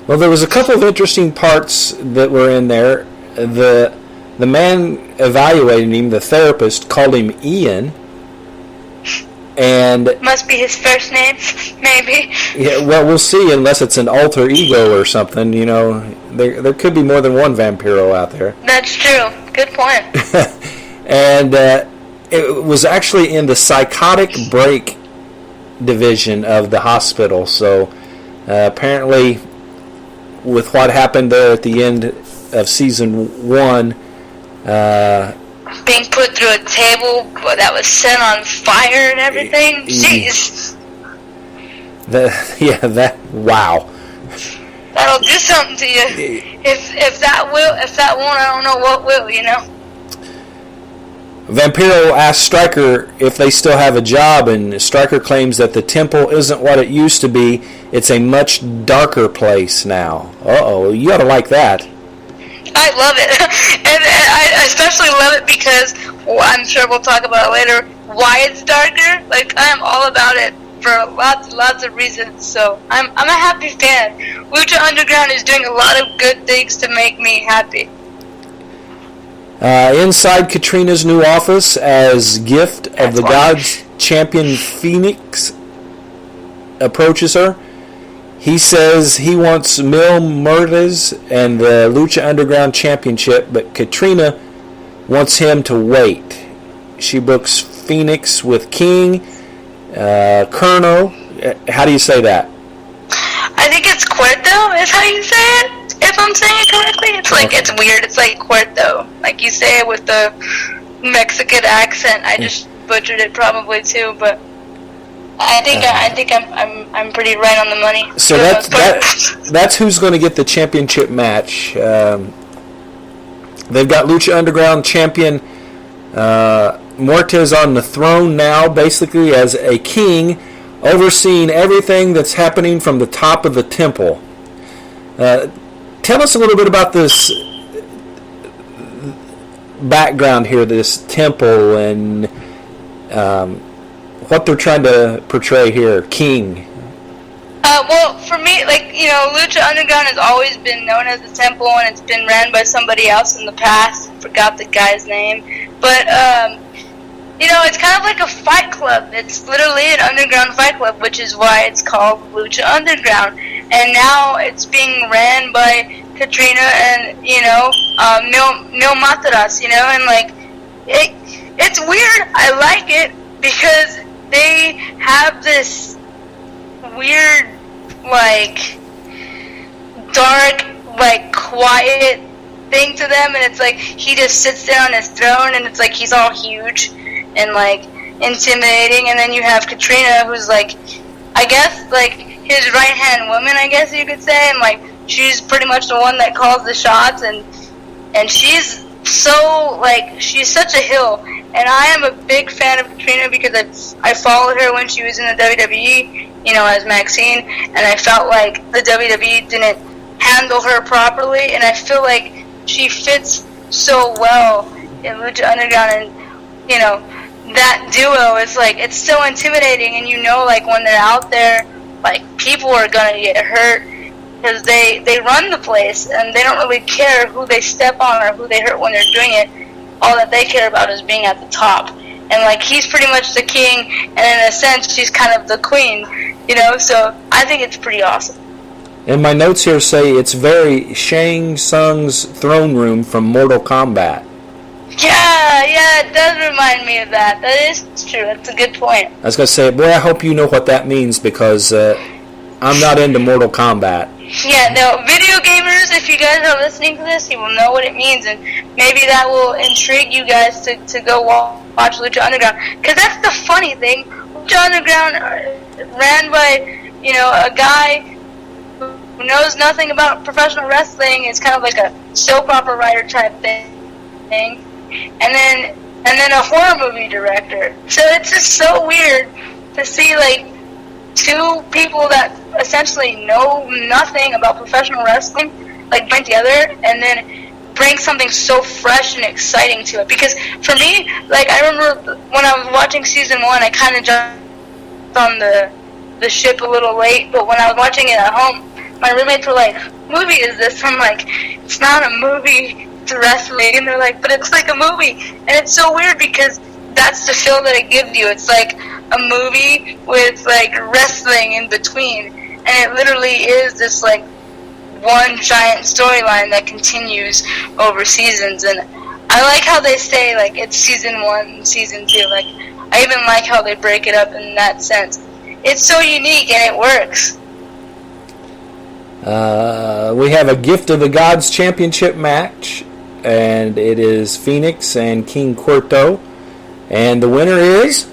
S1: Well, there was a couple of interesting parts that were in there. The man evaluating him, the therapist, called him Ian. And
S2: must be his first name, maybe.
S1: Yeah, well, we'll see, unless it's an alter ego or something. You know, there could be more than one Vampiro out there.
S2: That's true. Good point.
S1: And it was actually in the psychotic break division of the hospital. So apparently, with what happened there at the end of season 1,
S2: being put through a table that was set on fire and everything. Jeez.
S1: Wow.
S2: That'll do something to you. If that won't, I don't know what will, you know.
S1: Vampiro asked Stryker if they still have a job, and Stryker claims that the temple isn't what it used to be. It's a much darker place now. Uh-oh, you ought to like that.
S2: I love it. And I especially love it because, well, I'm sure we'll talk about it later, why it's darker. Like, I'm all about it for lots of reasons. So I'm a happy fan. Lucha Underground is doing a lot of good things to make me happy.
S1: Inside Katrina's new office, as Gift of the Gods champion Phoenix approaches her, he says he wants Mil Muertes and the Lucha Underground Championship, but Katrina wants him to wait. She books Phoenix with King, Colonel. How do you say that?
S2: I think it's Cuerto is how you say it. If I'm saying it correctly, it's like, it's weird. It's like Cuerto, like you say it with the Mexican accent. I just butchered it probably too, but I think I'm pretty right on the money.
S1: So that's who's going to get the championship match. They've got Lucha Underground champion Muertes on the throne now, basically as a king, overseeing everything that's happening from the top of the temple. Tell us a little bit about this background here, this temple, and what they're trying to portray here, King.
S2: Well, for me, like, you know, Lucha Underground has always been known as the temple, and it's been ran by somebody else in the past. Forgot the guy's name. But, you know, it's kind of like a fight club. It's literally an underground fight club, which is why it's called Lucha Underground. And now it's being ran by Katrina and, you know, Mil Muertes, you know, and, like, it's weird. I like it because they have this weird, like, dark, like, quiet thing to them, and it's like he just sits there on his throne, and it's like he's all huge and, like, intimidating, and then you have Katrina, who's, like, I guess, like, his right-hand woman, I guess you could say, and, like, she's pretty much the one that calls the shots, and she's so, like, she's such a hill, and I am a big fan of Katrina because I followed her when she was in the WWE, you know, as Maxine, and I felt like the WWE didn't handle her properly, and I feel like she fits so well in Lucha Underground, and, you know, that duo is, like, it's so intimidating, and you know, like, when they're out there, like, people are gonna get hurt, because they run the place, and they don't really care who they step on or who they hurt when they're doing it. All that they care about is being at the top. And, like, he's pretty much the king, and in a sense, she's kind of the queen, you know, so I think it's pretty awesome.
S1: And my notes here say it's very Shang Tsung's throne room from Mortal Kombat.
S2: Yeah, it does remind me of that. That is true. That's a good point.
S1: I was going to say, boy, I hope you know what that means because I'm not into Mortal Kombat.
S2: Yeah, no, video gamers, if you guys are listening to this, you will know what it means, and maybe that will intrigue you guys to go watch Lucha Underground. Because that's the funny thing. Lucha Underground ran by, a guy who knows nothing about professional wrestling. It's kind of like a soap opera writer type thing. And then a horror movie director. So it's just so weird to see, like, two people that essentially know nothing about professional wrestling, like, join together and then bring something so fresh and exciting to it. Because for me, like, I remember when I was watching season 1, I kind of jumped on the ship a little late, but when I was watching it at home, my roommates were like, "What movie is this?" I'm like, "It's not a movie, it's wrestling." And they're like, "But it's like a movie." And it's so weird because that's the feel that it gives you. It's like a movie with, like, wrestling in between. And it literally is this, like, one giant storyline that continues over seasons. And I like how they say, like, it's season 1, season 2. Like, I even like how they break it up in that sense. It's so unique and it works.
S1: We have a Gift of the Gods championship match, and it is Phoenix and King Cuerto. And the winner is?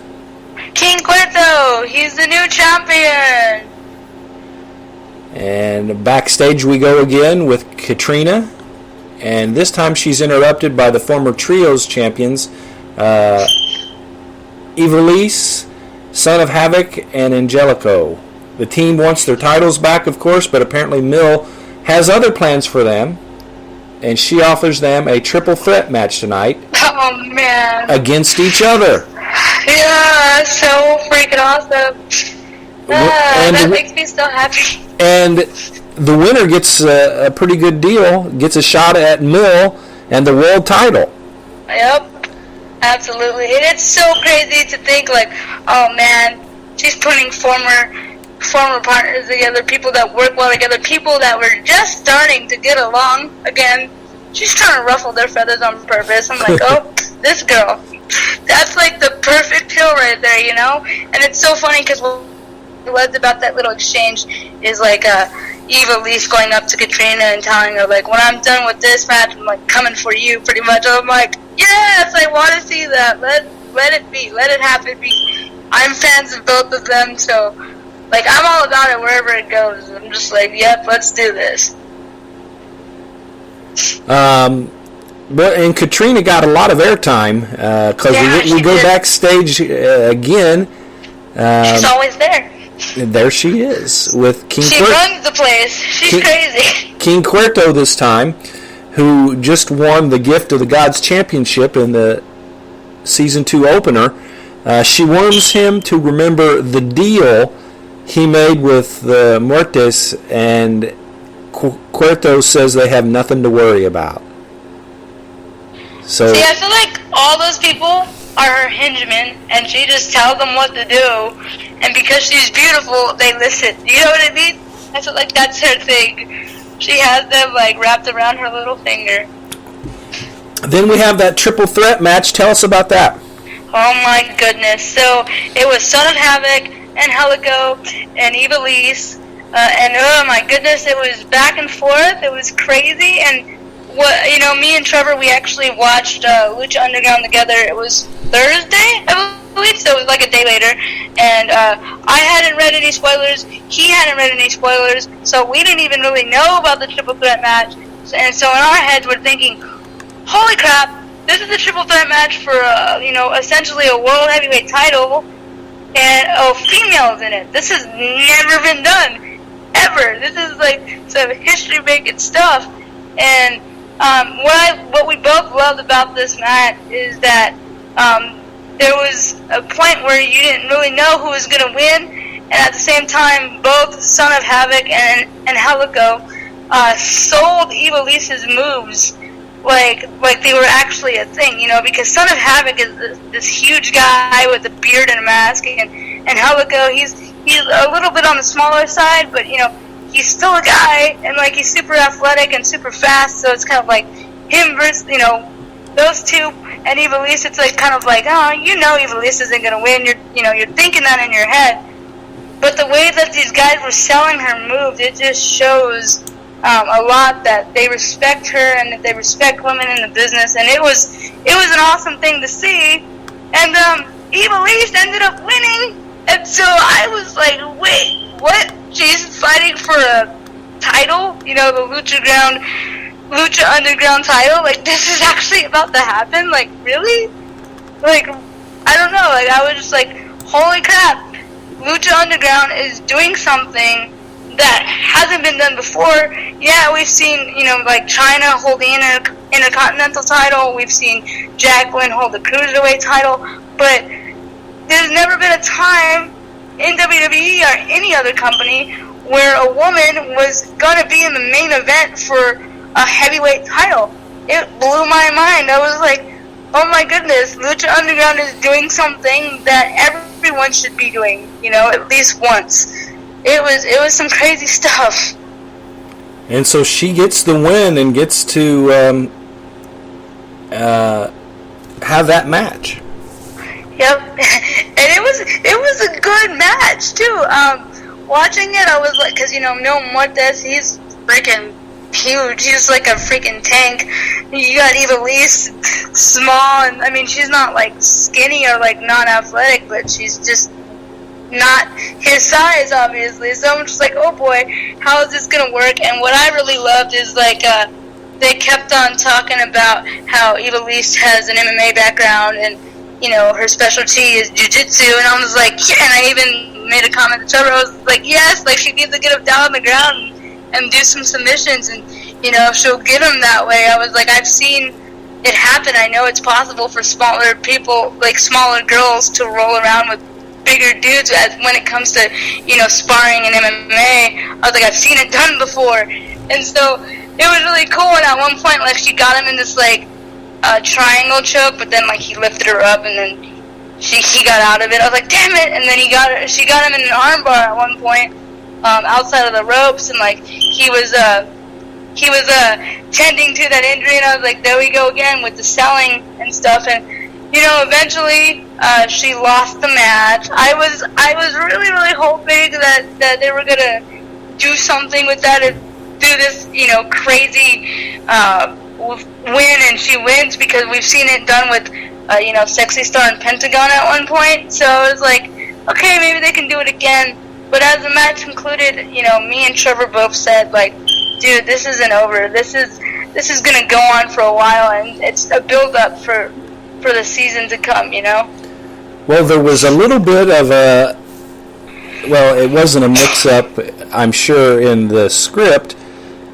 S2: King Cuerto! He's the new champion!
S1: And backstage we go again with Katrina. And this time she's interrupted by the former Trios champions, Ivelisse, Son of Havoc, and Angelico. The team wants their titles back, of course, but apparently Mill has other plans for them. And she offers them a triple threat match tonight.
S2: Oh, man.
S1: Against each other.
S2: Yeah, so freaking awesome. That makes me so happy.
S1: And the winner gets a pretty good deal, gets a shot at Mill and the world title.
S2: Yep, absolutely. And it's so crazy to think, like, oh, man, she's putting former partners together, people that work well together, people that were just starting to get along again. She's trying to ruffle their feathers on purpose. I'm like, oh, this girl. That's like the perfect pill right there, And it's so funny because what I loved about that little exchange is, like, Ivelisse going up to Katrina and telling her, like, when I'm done with this match, I'm, like, coming for you, pretty much. I'm like, yes, I want to see that. Let it be. Let it happen. I'm fans of both of them, so, like, I'm all about it wherever it goes. I'm just like, yep, let's do this.
S1: And Katrina got a lot of airtime because we go backstage again.
S2: She's always there.
S1: There she is with King.
S2: She runs the place. She's crazy.
S1: King Cuerto this time, who just won the Gift of the Gods championship in the season 2 opener. She warns him to remember the deal he made with the Muertes, and Cuerto says they have nothing to worry about. So,
S2: see, I feel like all those people are her henchmen, and she just tells them what to do, and because she's beautiful, they listen. You know what I mean? I feel like that's her thing. She has them, like, wrapped around her little finger.
S1: Then we have that triple threat match. Tell us about that.
S2: Oh my goodness. So it was Son of Havoc and Helico and Ivelisse, and oh my goodness, it was back and forth. It was crazy. And me and Trevor, we actually watched Lucha Underground together. It was Thursday, I believe, so it was like a day later. And I hadn't read any spoilers. He hadn't read any spoilers, so we didn't even really know about the triple threat match. And so in our heads, we're thinking, holy crap, this is a triple threat match for, essentially a world heavyweight title, and females in it. This has never been done, ever. This is like some history-making stuff. And what we both loved about this match is that there was a point where you didn't really know who was going to win, and at the same time, both Son of Havoc and Helico sold Ivelisse's moves like they were actually a thing, because Son of Havoc is this huge guy with a beard and a mask, and Helico, he's a little bit on the smaller side, but he's still a guy, and like he's super athletic and super fast. So it's kind of like him versus those two. And Ivelisse, it's like kind of like, oh, Ivelisse isn't gonna win. You're thinking that in your head. But the way that these guys were selling her moves, it just shows a lot that they respect her and that they respect women in the business. And it was an awesome thing to see. And Ivelisse ended up winning. And so I was like, wait, what? She's fighting for a title? The Lucha Underground title? Like, this is actually about to happen? Like, really? Like, I don't know. Like, I was just like, holy crap. Lucha Underground is doing something that hasn't been done before. Yeah, we've seen, like China hold the Intercontinental title. We've seen Jacqueline hold the Cruiserweight title. But there's never been a time in WWE or any other company where a woman was going to be in the main event for a heavyweight title. It blew my mind. I was like, oh my goodness, Lucha Underground is doing something that everyone should be doing, at least once. It was some crazy stuff.
S1: And so she gets the win and gets to have that match.
S2: Yep, and it was a good match too. Watching it, I was like, because Mil Muertes, he's freaking huge. He's like a freaking tank. You got Ivelisse, small, and I mean she's not like skinny or like not athletic, but she's just not his size, obviously. So I'm just like, oh boy, how is this gonna work? And what I really loved is like they kept on talking about how Ivelisse has an MMA background and her specialty is jiu-jitsu, and I was like, yeah, and I even made a comment to Trevor. I was like, yes, like she needs to get him down on the ground and do some submissions, and she'll get him that way. I was like, I've seen it happen. I know it's possible for smaller people, like smaller girls, to roll around with bigger dudes when it comes to sparring and MMA. I was like, I've seen it done before, and so it was really cool. And at one point, like she got him in this like triangle choke, but then like he lifted her up, and then he got out of it. I was like, damn it! And then she got him in an armbar at one point outside of the ropes, and like he was tending to that injury, and I was like, there we go again with the selling and stuff. And eventually she lost the match. I was really, really hoping that they were gonna do something with that and do this crazy win, and she wins, because we've seen it done with Sexy Star and Pentagon at one point. So I was like, okay, maybe they can do it again. But as the match concluded, me and Trevor both said, like, dude, this isn't over. This is gonna go on for a while, and it's a build up for the season to come.
S1: Well, there was a little bit of it wasn't a mix-up, I'm sure, in the script,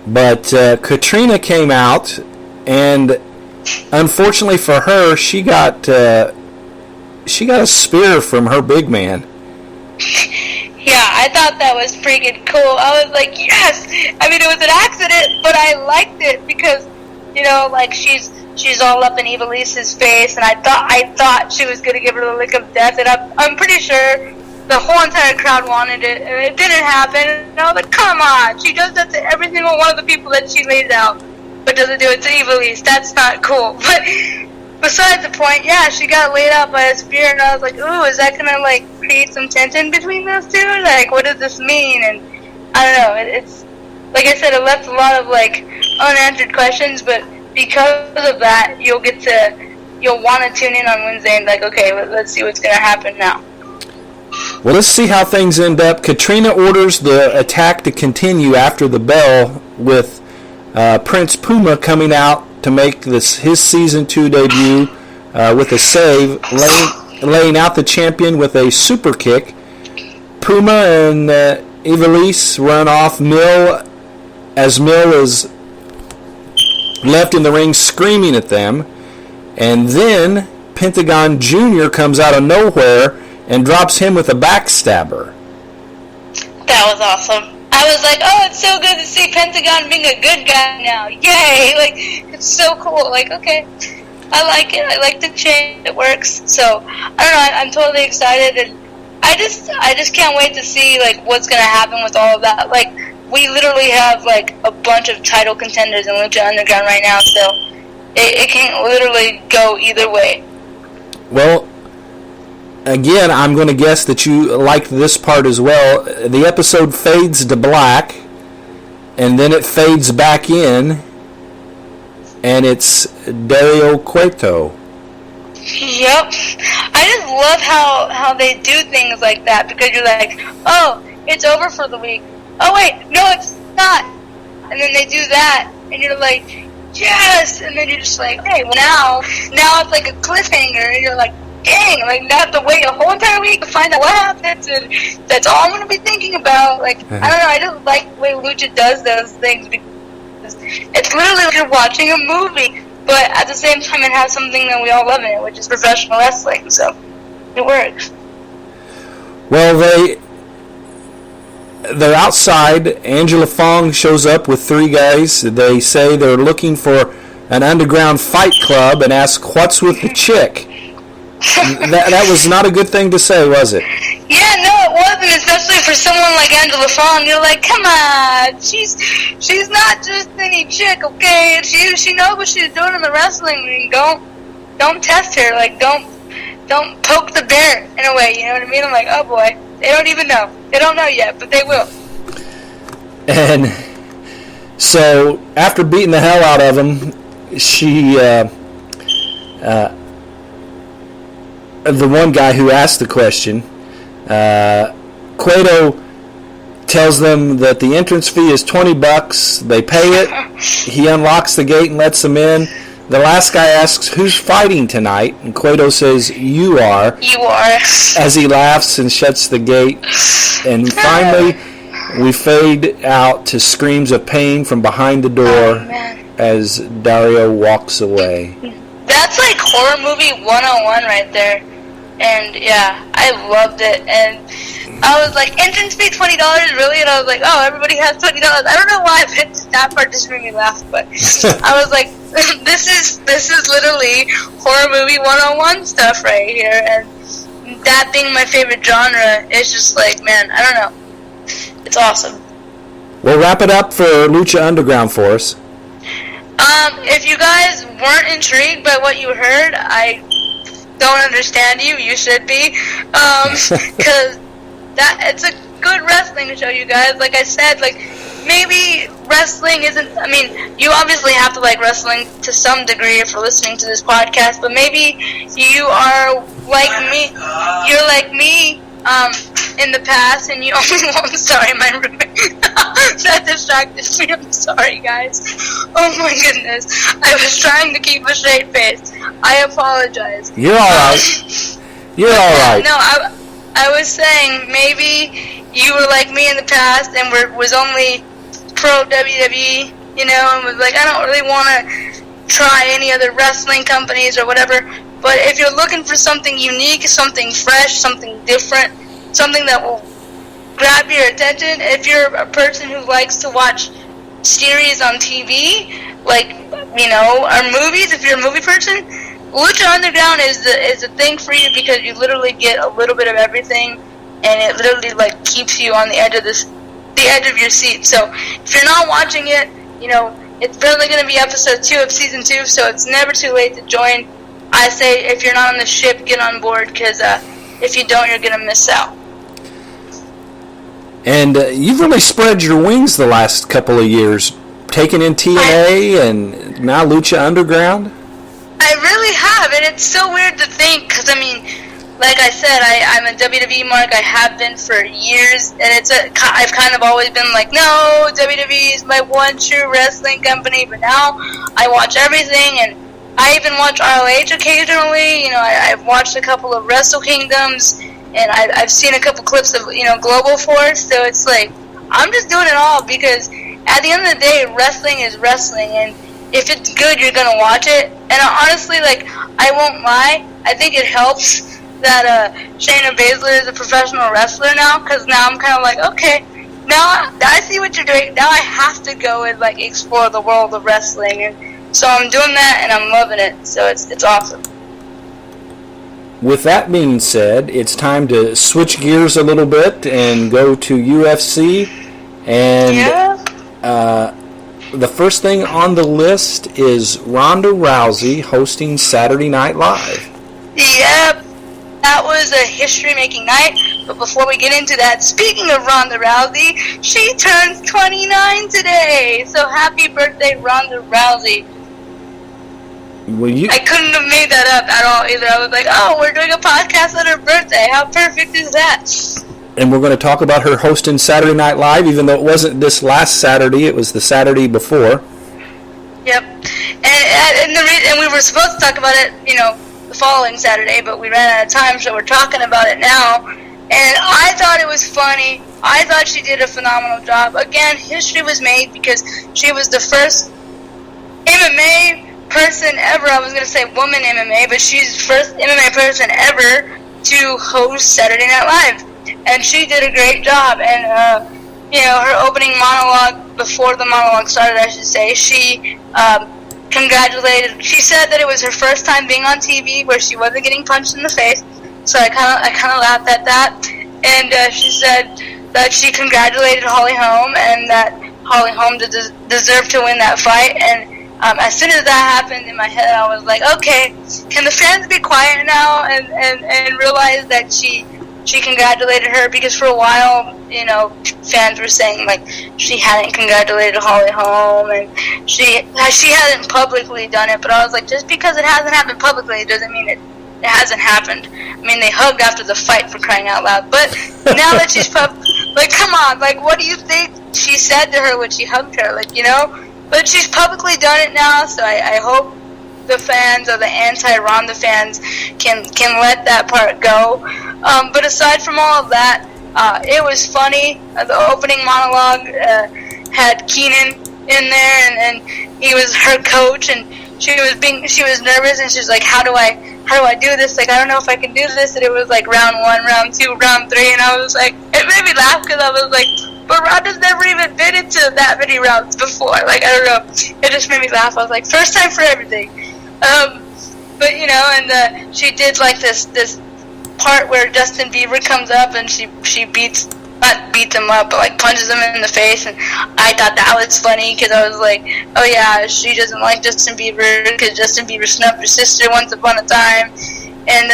S1: but Katrina came out, and unfortunately for her, she got a spear from her big man.
S2: Yeah, I thought that was freaking cool. I was like, yes! I mean, it was an accident, but I liked it because, like she's all up in Ivelisse's face, and I thought she was gonna give her the lick of death, and I'm pretty sure the whole entire crowd wanted it, and it didn't happen. And I was like, come on! She does that to every single one of the people that she lays out, but doesn't do it to Ivelisse. That's not cool. But besides the point, yeah, she got laid out by a spear, and I was like, ooh, is that gonna like create some tension between those two? Like, what does this mean? And I don't know. It's like I said, it left a lot of like unanswered questions, but because of that, you'll want to tune in on Wednesday and be like, okay, let's see what's gonna happen now.
S1: Well, let's see how things end up. Katrina orders the attack to continue after the bell, with Prince Puma coming out to make his Season 2 debut with a save, laying out the champion with a super kick. Puma and Ivelisse run off Mil as Mil is left in the ring screaming at them. And then Pentagon Jr. comes out of nowhere and drops him with a backstabber.
S2: That was awesome. I was like, oh, it's so good to see Pentagon being a good guy now. Yay! Like, it's so cool. Like, okay, I like it. I like the change. It works. So, I don't know. I'm totally excited, and I just can't wait to see like what's gonna happen with all of that. Like, we literally have like a bunch of title contenders in Lucha Underground right now, so it can literally go either way.
S1: Well, again, I'm going to guess that you liked this part as well. The episode fades to black, and then it fades back in, and it's Dario Cueto.
S2: Yep. I just love how they do things like that, because you're like, oh, it's over for the week. Oh, wait, no, it's not. And then they do that, and you're like, yes! And then you're just like, hey, now it's like a cliffhanger, and you're like, dang, like, now I have to wait a whole entire week to find out what happens, and that's all I'm going to be thinking about. Like, I don't know, I just like the way Lucha does those things, because it's literally like you're watching a movie, but at the same time it has something that we all love in it, which is professional wrestling, so it works.
S1: Well, they're outside. Angela Fong shows up with three guys. They say they're looking for an underground fight club and ask, what's with the chick? that was not a good thing to say, was it?
S2: Yeah, no, it wasn't, especially for someone like Angela Fong. You're like, come on, she's not just any chick, okay? She knows what she's doing in the wrestling ring. Don't test her. Like, don't poke the bear in a way. You know what I mean? I'm like, oh boy, they don't even know. They don't know yet, but they will.
S1: And so after beating the hell out of him, she. The one guy who asked the question, Cueto tells them that the entrance fee is $20. They pay it. He unlocks the gate and lets them in. The last guy asks, who's fighting tonight? And Cueto says, you are.
S2: You are.
S1: As he laughs and shuts the gate. And finally, we fade out to screams of pain from behind the door as Dario walks away.
S2: That's like horror movie 101 right there. And yeah, I loved it. And I was like, entrance fee $20, really? And I was like, oh, everybody has $20. I don't know why, but that part just made me laugh. But I was like, this is literally horror movie 101 stuff right here. And that being my favorite genre, it's just like, man, I don't know. It's awesome.
S1: Well, wrap it up for Lucha Underground for us.
S2: If you guys weren't intrigued by what you heard, I don't understand you. You should be. Because it's a good wrestling show, you guys. Like I said, like, maybe wrestling isn't, I mean, you obviously have to like wrestling to some degree if you're listening to this podcast, but maybe you are like me, you're like me, in the past, and you only I'm sorry, my roommate, that distracted me, I'm sorry, guys. Oh my goodness, I was trying to keep a straight face. I apologize.
S1: You're alright. You're alright.
S2: No, I was saying, maybe you were like me in the past and was only pro WWE, you know, and was like, I don't really want to try any other wrestling companies or whatever. But if you're looking for something unique, something fresh, something different, something that will grab your attention, if you're a person who likes to watch series on TV, like, you know, or movies, if you're a movie person, Lucha Underground is the thing for you, because you literally get a little bit of everything, and it literally like keeps you on the edge of your seat. So if you're not watching it, you know, it's really going to be episode 2 of season 2, so it's never too late to join. I say if you're not on the ship, get on board, because if you don't, you're going to miss out. And
S1: you've really spread your wings the last couple of years, taking in TNA and now Lucha Underground.
S2: I really have, and it's so weird to think, because, I mean, like I said, I'm a WWE mark. I have been for years, and I've kind of always been like, no, WWE is my one true wrestling company, but now I watch everything, and I even watch ROH occasionally. You know, I've watched a couple of Wrestle Kingdoms, and I've seen a couple clips of, you know, Global Force, so it's like, I'm just doing it all, because at the end of the day, wrestling is wrestling, and if it's good, you're going to watch it. And honestly, like, I won't lie, I think it helps that Shayna Baszler is a professional wrestler now, because now I'm kind of like, okay, now I see what you're doing. Now I have to go and like explore the world of wrestling, and so I'm doing that, and I'm loving it. So it's awesome.
S1: With that being said, it's time to switch gears a little bit and go to UFC And the first thing on the list is Ronda Rousey hosting Saturday Night Live.
S2: Yep. That was a history-making night. But before we get into that, speaking of Ronda Rousey, she turns 29 today. So happy birthday, Ronda Rousey. I couldn't have made that up at all either. I was like, oh, we're doing a podcast on her birthday. How perfect is that?
S1: And we're going to talk about her hosting Saturday Night Live, even though it wasn't this last Saturday. It was the Saturday before.
S2: Yep. And we were supposed to talk about it, the following Saturday, but we ran out of time, so we're talking about it now. And I thought it was funny. I thought she did a phenomenal job. Again, history was made because she was the first MMA person ever. I was going to say woman MMA, but she's the first MMA person ever to host Saturday Night Live. And she did a great job. And, her opening monologue, before the monologue started, I should say, she congratulated. She said that it was her first time being on TV where she wasn't getting punched in the face. So I kind of laughed at that. And she said that she congratulated Holly Holm and that Holly Holm deserved to win that fight. And as soon as that happened in my head, I was like, okay, can the fans be quiet now and realize that she congratulated her? Because for a while, fans were saying like she hadn't congratulated Holly Holm and she hadn't publicly done it. But I was like, just because it hasn't happened publicly, it doesn't mean it hasn't happened. I mean, they hugged after the fight, for crying out loud. But now that she's come on, what do you think she said to her when she hugged her? But she's publicly done it now, so I hope the fans or the anti-Ronda fans can let that part go. But aside from all of that, it was funny. The opening monologue had Keenan in there, and he was her coach, and she was nervous, and she's like, how do I do this? I don't know if I can do this. And it was like round 1, round 2, round 3, and I was like, it made me laugh because I was like, but Ronda's never even been into that many rounds before. I don't know. It just made me laugh. I was like, first time for everything. But and she did this part where Justin Bieber comes up and she not beats him up, but punches him in the face. And I thought that was funny because I was like, oh yeah, she doesn't like Justin Bieber because Justin Bieber snubbed her sister once upon a time. And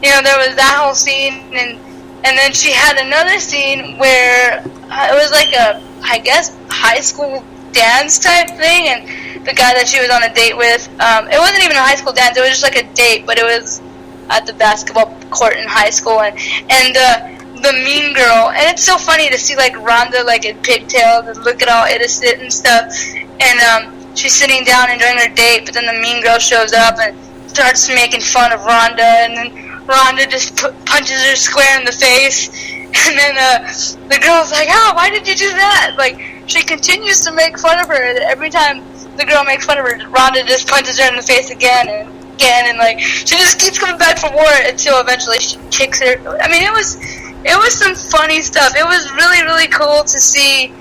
S2: there was that whole scene, and then she had another scene where it was like a, I guess, high school dance type thing, and the guy that she was on a date with, it wasn't even a high school dance, it was just like a date, but it was at the basketball court in high school, and the mean girl, and it's so funny to see Ronda in pigtails and looking all innocent and stuff, and she's sitting down enjoying her date, but then the mean girl shows up and starts making fun of Ronda, and then Ronda just punches her square in the face, and then the girl's like, oh, why did you do that? She continues to make fun of her. Every time the girl makes fun of her, Ronda just punches her in the face again and again, and she just keeps coming back for more until eventually she kicks her. I mean, it was some funny stuff. It was really, really cool to see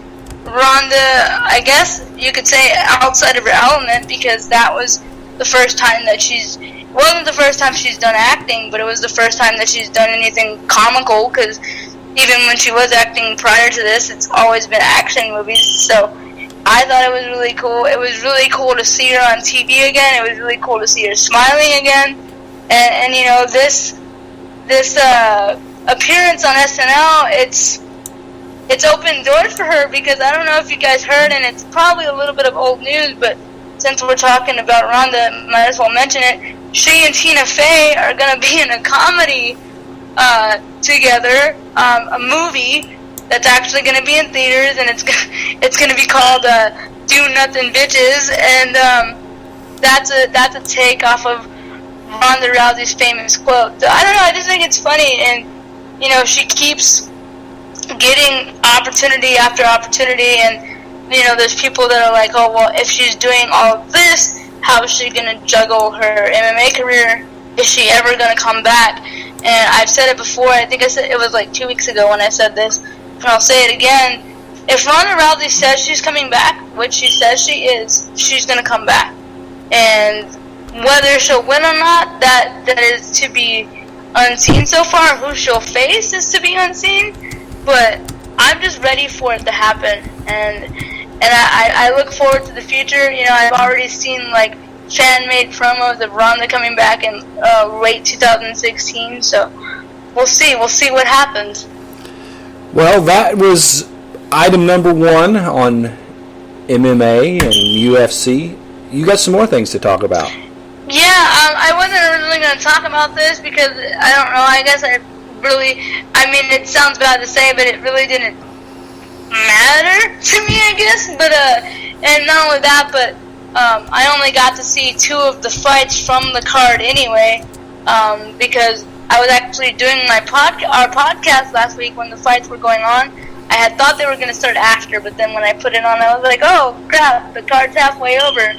S2: Ronda, I guess you could say, outside of her element, because that was the first time that wasn't the first time she's done acting, but it was the first time that she's done anything comical, because even when she was acting prior to this, it's always been action movies. So I thought it was really cool. It was really cool to see her on TV again. It was really cool to see her smiling again. And this appearance on SNL, it's opened doors for her, because I don't know if you guys heard, and it's probably a little bit of old news, but since we're talking about Ronda, might as well mention it. She and Tina Fey are going to be in a comedy together, a movie that's actually going to be in theaters, and it's going to be called Do Nothing Bitches, and that's a take off of Ronda Rousey's famous quote. So, I don't know, I just think it's funny, and she keeps getting opportunity after opportunity, and there's people that are like, oh, well, if she's doing all of this, how is she going to juggle her MMA career? Is she ever going to come back? And I've said it before. I think I said it was 2 weeks ago when I said this, and I'll say it again. If Ronda Rousey says she's coming back, which she says she is, she's going to come back. And whether she'll win or not, that is to be unseen so far. Who she'll face is to be unseen. But I'm just ready for it to happen, and I look forward to the future. You know, I've already seen like fan-made promos of Ronda coming back in late 2016. So we'll see what happens.
S1: Well, that was item number 1 on MMA and UFC. You got some more things to talk about.
S2: Yeah, I wasn't originally going to talk about this because, I don't know, I guess I mean, it sounds bad to say, but it really didn't matter to me, I guess. But, and not only that, but I only got to see 2 of the fights from the card anyway, because I was actually doing our podcast last week when the fights were going on. I had thought they were going to start after, but then when I put it on, I was like, oh, crap, the card's halfway over.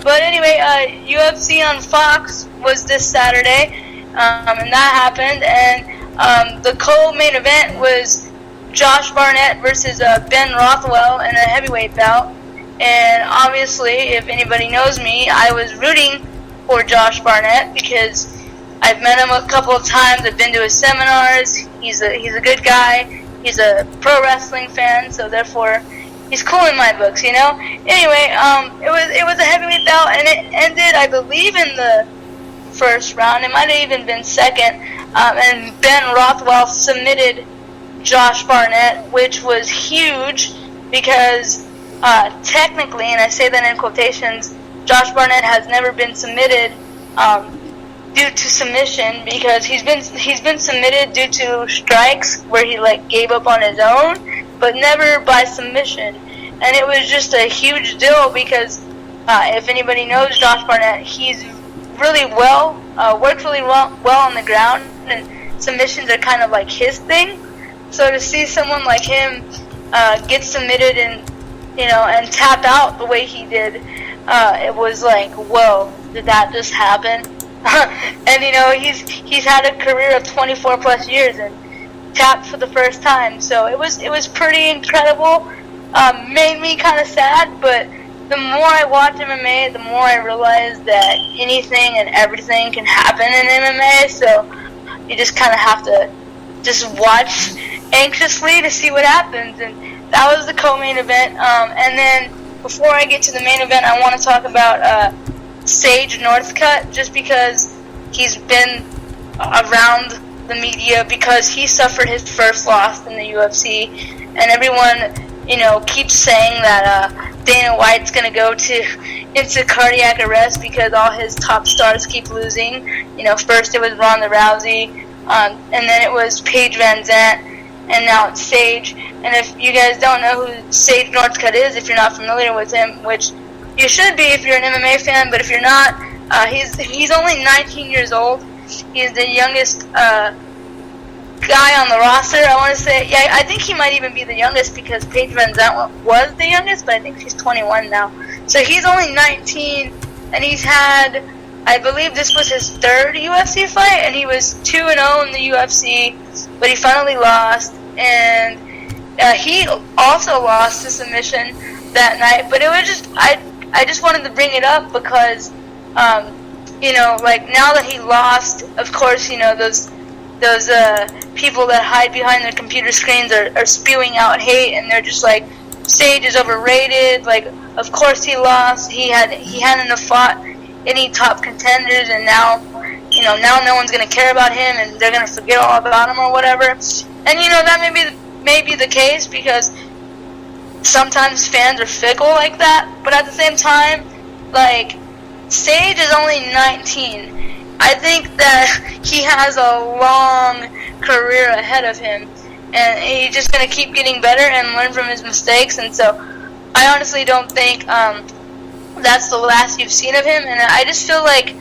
S2: But anyway, UFC on Fox was this Saturday, and that happened, and the co-main event was Josh Barnett versus Ben Rothwell in a heavyweight bout. And obviously, if anybody knows me, I was rooting for Josh Barnett because I've met him a couple of times. I've been to his seminars. He's a good guy. He's a pro wrestling fan, so therefore he's cool in my books, you know. Anyway, it was a heavyweight bout, and it ended, I believe, in the first round. It might have even been second. And Ben Rothwell submitted Josh Barnett, which was huge because technically, and I say that in quotations, Josh Barnett has never been submitted due to submission because he's been submitted due to strikes where he like gave up on his own, but never by submission. And it was just a huge deal because if anybody knows Josh Barnett, he's really works really well on the ground, and submissions are kind of like his thing. So to see someone like him get submitted and tap out the way he did, it was like, whoa, did that just happen? And he's had a career of 24 plus years and tapped for the first time, so it was pretty incredible. Made me kind of sad, but the more I watch MMA, the more I realize that anything and everything can happen in MMA. So you just kind of have to just watch anxiously to see what happens. And that was the co-main event. And then before I get to the main event, I want to talk about Sage Northcutt, just because he's been around the media because he suffered his first loss in the UFC, and everyone keeps saying that Dana White's going to go into cardiac arrest because all his top stars keep losing. First it was Ronda Rousey, and then it was Paige Van Zandt, and now it's Sage. And if you guys don't know who Sage Northcutt is, if you're not familiar with him, which you should be if you're an MMA fan, but if you're not, he's only 19 years old. He's the youngest guy on the roster, I want to say. Yeah, I think he might even be the youngest because Paige Van Zandt was the youngest, but I think she's 21 now. So he's only 19, and he's had, I believe this was his 3rd UFC fight, and he was 2-0 in the UFC, but he finally lost, and he also lost to submission that night. But it was just, I just wanted to bring it up because, like now that he lost, of course, those people that hide behind their computer screens are spewing out hate, and they're just like, Sage is overrated. Like, of course he lost. He hadn't have fought any top contenders, and now no one's gonna care about him, and they're gonna forget all about him or whatever. And that may be the case because sometimes fans are fickle like that. But at the same time, like, Sage is only 19. I think that he has a long career ahead of him, and he's just going to keep getting better and learn from his mistakes. And so I honestly don't think that's the last you've seen of him. And I just feel like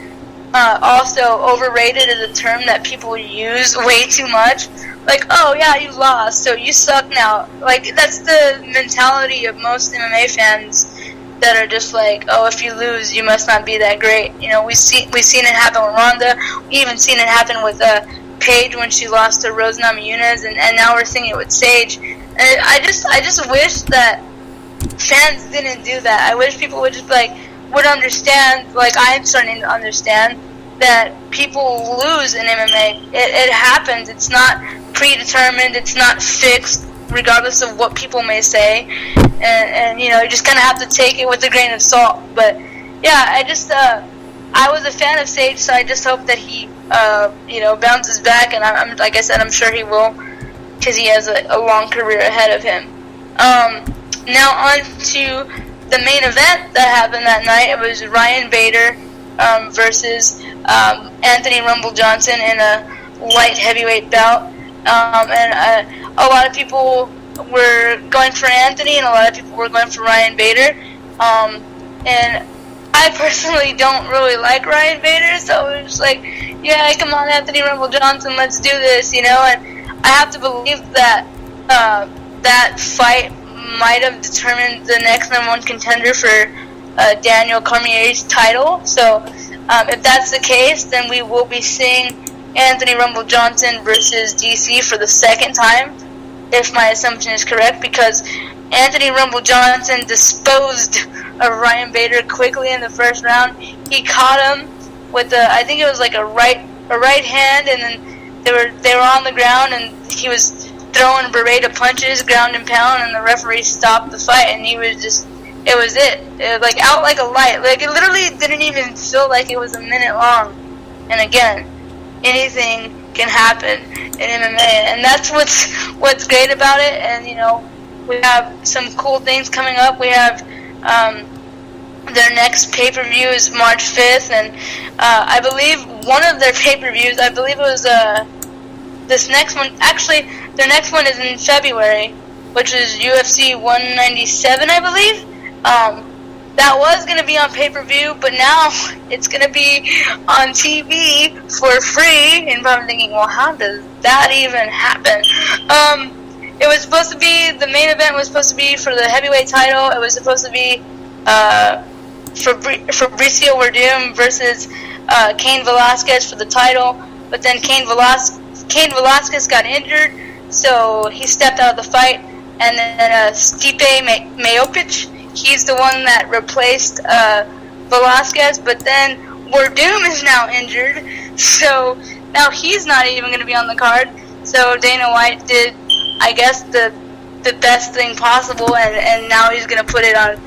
S2: also overrated is a term that people use way too much. Like, oh yeah, you lost, so you suck now. Like, that's the mentality of most MMA fans that are just like, oh, if you lose, you must not be that great. We've seen it happen with Ronda. We even seen it happen with Paige when she lost to Rose Namajunas, and now we're seeing it with Sage. And I just wish that fans didn't do that. I wish people would just would understand, like I'm starting to understand, that people lose in MMA. It happens. It's not predetermined. It's not fixed. regardless of what people may say, and you just kind of have to take it with a grain of salt. But yeah, I was a fan of Sage, so I just hope that he bounces back, and I'm like I said, I'm sure he will, because he has a long career ahead of him. Now on to the main event that happened that night. It was Ryan Bader versus Anthony Rumble Johnson in a light heavyweight bout. And a lot of people were going for Anthony, and a lot of people were going for Ryan Bader. And I personally don't really like Ryan Bader, so it was like, yeah, come on, Anthony Rumble Johnson, let's do this, And I have to believe that that fight might have determined the next number one contender for Daniel Cormier's title. So if that's the case, then we will be seeing Anthony Rumble Johnson versus DC for the second time, if my assumption is correct, because Anthony Rumble Johnson disposed of Ryan Bader quickly in the first round. He caught him with I think it was like a right hand, and then they were on the ground, and he was throwing Beretta punches, ground and pound, and the referee stopped the fight, and he was just, it was like out like a light. Like, it literally didn't even feel like it was a minute long. And again, anything can happen in MMA, and that's what's great about it. And we have some cool things coming up. We have their next pay-per-view is March 5th, and I believe one of their pay-per-views, I believe it was this next one, actually their next one is in February, which is UFC 197, I believe. That was going to be on pay-per-view, but now it's going to be on TV for free, and I'm thinking, well, how does that even happen? It was supposed to be, the main event was supposed to be for the heavyweight title. It was supposed to be Fabricio Werdum versus Cain Velasquez for the title, but then Cain Velasquez got injured, so he stepped out of the fight, and then Stipe Miocic, he's the one that replaced Velasquez, but then Werdum is now injured, so now he's not even going to be on the card. So Dana White did, I guess, the best thing possible, and now he's going to put it on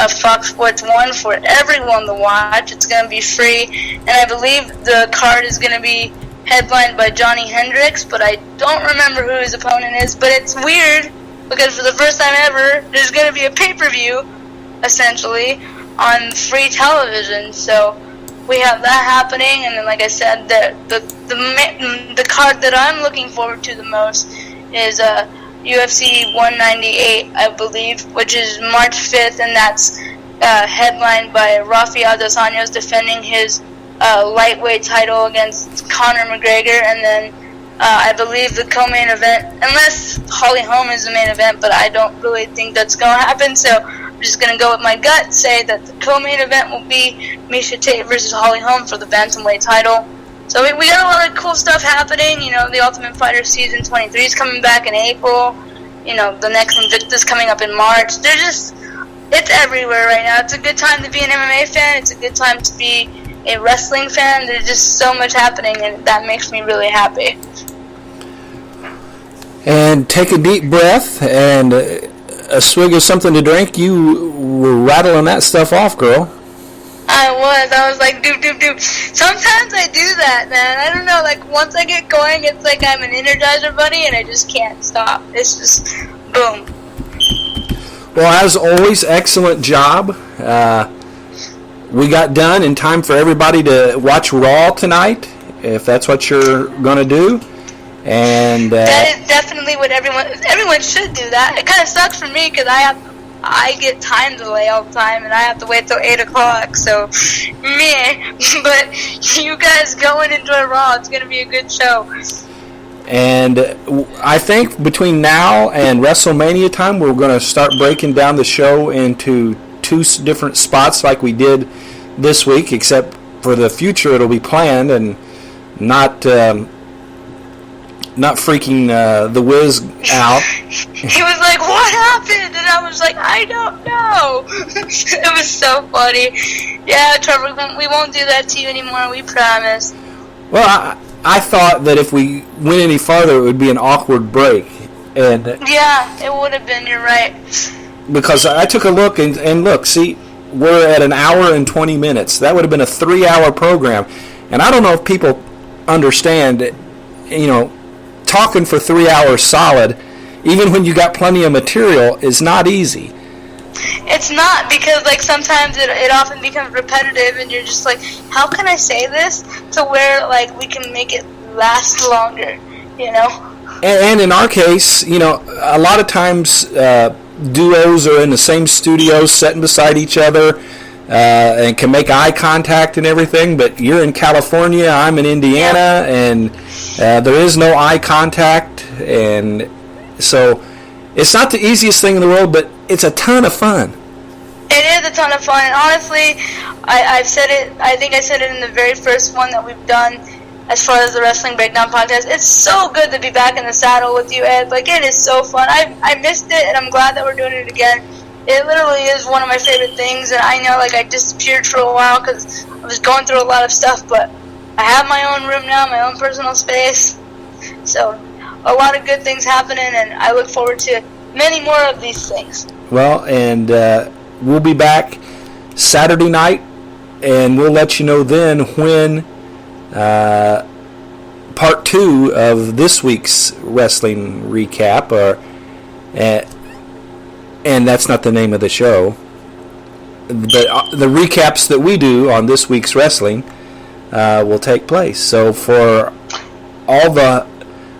S2: Fox Sports 1 for everyone to watch. It's going to be free, and I believe the card is going to be headlined by Johnny Hendricks, but I don't remember who his opponent is. But it's weird, because for the first time ever, there's going to be a pay-per-view, essentially, on free television. So we have that happening, and then, like I said, the card that I'm looking forward to the most is UFC 198, I believe, which is March 5th, and that's headlined by Rafael dos Anjos defending his lightweight title against Conor McGregor, and then I believe the co-main event, unless Holly Holm is the main event, but I don't really think that's going to happen, so I'm just going to go with my gut, say that the co-main event will be Miesha Tate versus Holly Holm for the bantamweight title. So we got a lot of cool stuff happening. The Ultimate Fighter Season 23 is coming back in April. The next Invictus coming up in March. It's everywhere right now. It's a good time to be an MMA fan. It's a good time to be a wrestling fan. There's just so much happening, and that makes me really happy. And
S1: take a deep breath and a swig of something to drink. You were rattling that stuff off, girl.
S2: I was like, doop, doop, doop. Sometimes I do that, man. I don't know, like, once I get going, it's like I'm an Energizer bunny, and I just can't stop. It's just, boom.
S1: Well, as always, excellent job. We got done in time for everybody to watch Raw tonight, if that's what you're going to do. And
S2: that is definitely what everyone should do that. It kind of sucks for me, because I get time delay all the time, and I have to wait till 8 o'clock, so meh. But you guys go and enjoy Raw. It's going to be a good show.
S1: And I think between now and WrestleMania time, we're going to start breaking down the show into 2 different spots like we did this week, except for the future it'll be planned and not freaking the Wiz out.
S2: He was like, what happened? And I was like, I don't know. It was so funny. Yeah, Trevor, we won't do that to you anymore, we promise.
S1: Well, I thought that if we went any farther, it would be an awkward break. And
S2: yeah, it would have been. You're right.
S1: Because I took a look and look, see, we're at an hour and 20 minutes. That would have been a 3-hour program. And I don't know if people understand, talking for 3 hours solid, even when you got plenty of material, is not easy.
S2: It's not, because like sometimes it often becomes repetitive, and you're just like, how can I say this to where like we can make it last longer,
S1: And in our case, a lot of times duos are in the same studio, sitting beside each other, and can make eye contact and everything. But you're in California, I'm in Indiana, and there is no eye contact, and so it's not the easiest thing in the world, but it's a ton of fun.
S2: It is a ton of fun, and honestly, I've said it. I think I said it in the very first one that we've done. As far as the Wrestling Breakdown podcast, it's so good to be back in the saddle with you, Ed. Like, it is so fun. I missed it, and I'm glad that we're doing it again. It literally is one of my favorite things, and I know, like, I disappeared for a while because I was going through a lot of stuff, but I have my own room now, my own personal space. So, a lot of good things happening, and I look forward to many more of these things.
S1: Well, and we'll be back Saturday night, and we'll let you know then when part 2 of this week's wrestling recap, and that's not the name of the show, but the recaps that we do on this week's wrestling will take place. So for all the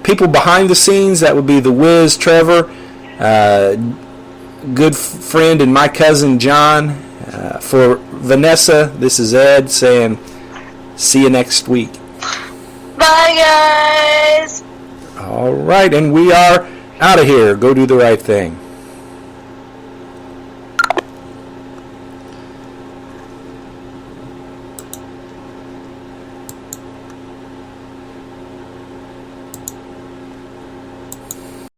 S1: people behind the scenes, that would be the Wiz, Trevor, good friend, and my cousin John. For Vanessa, this is Ed saying, see you next week.
S2: Bye, guys.
S1: All right, and we are out of here. Go do the right thing.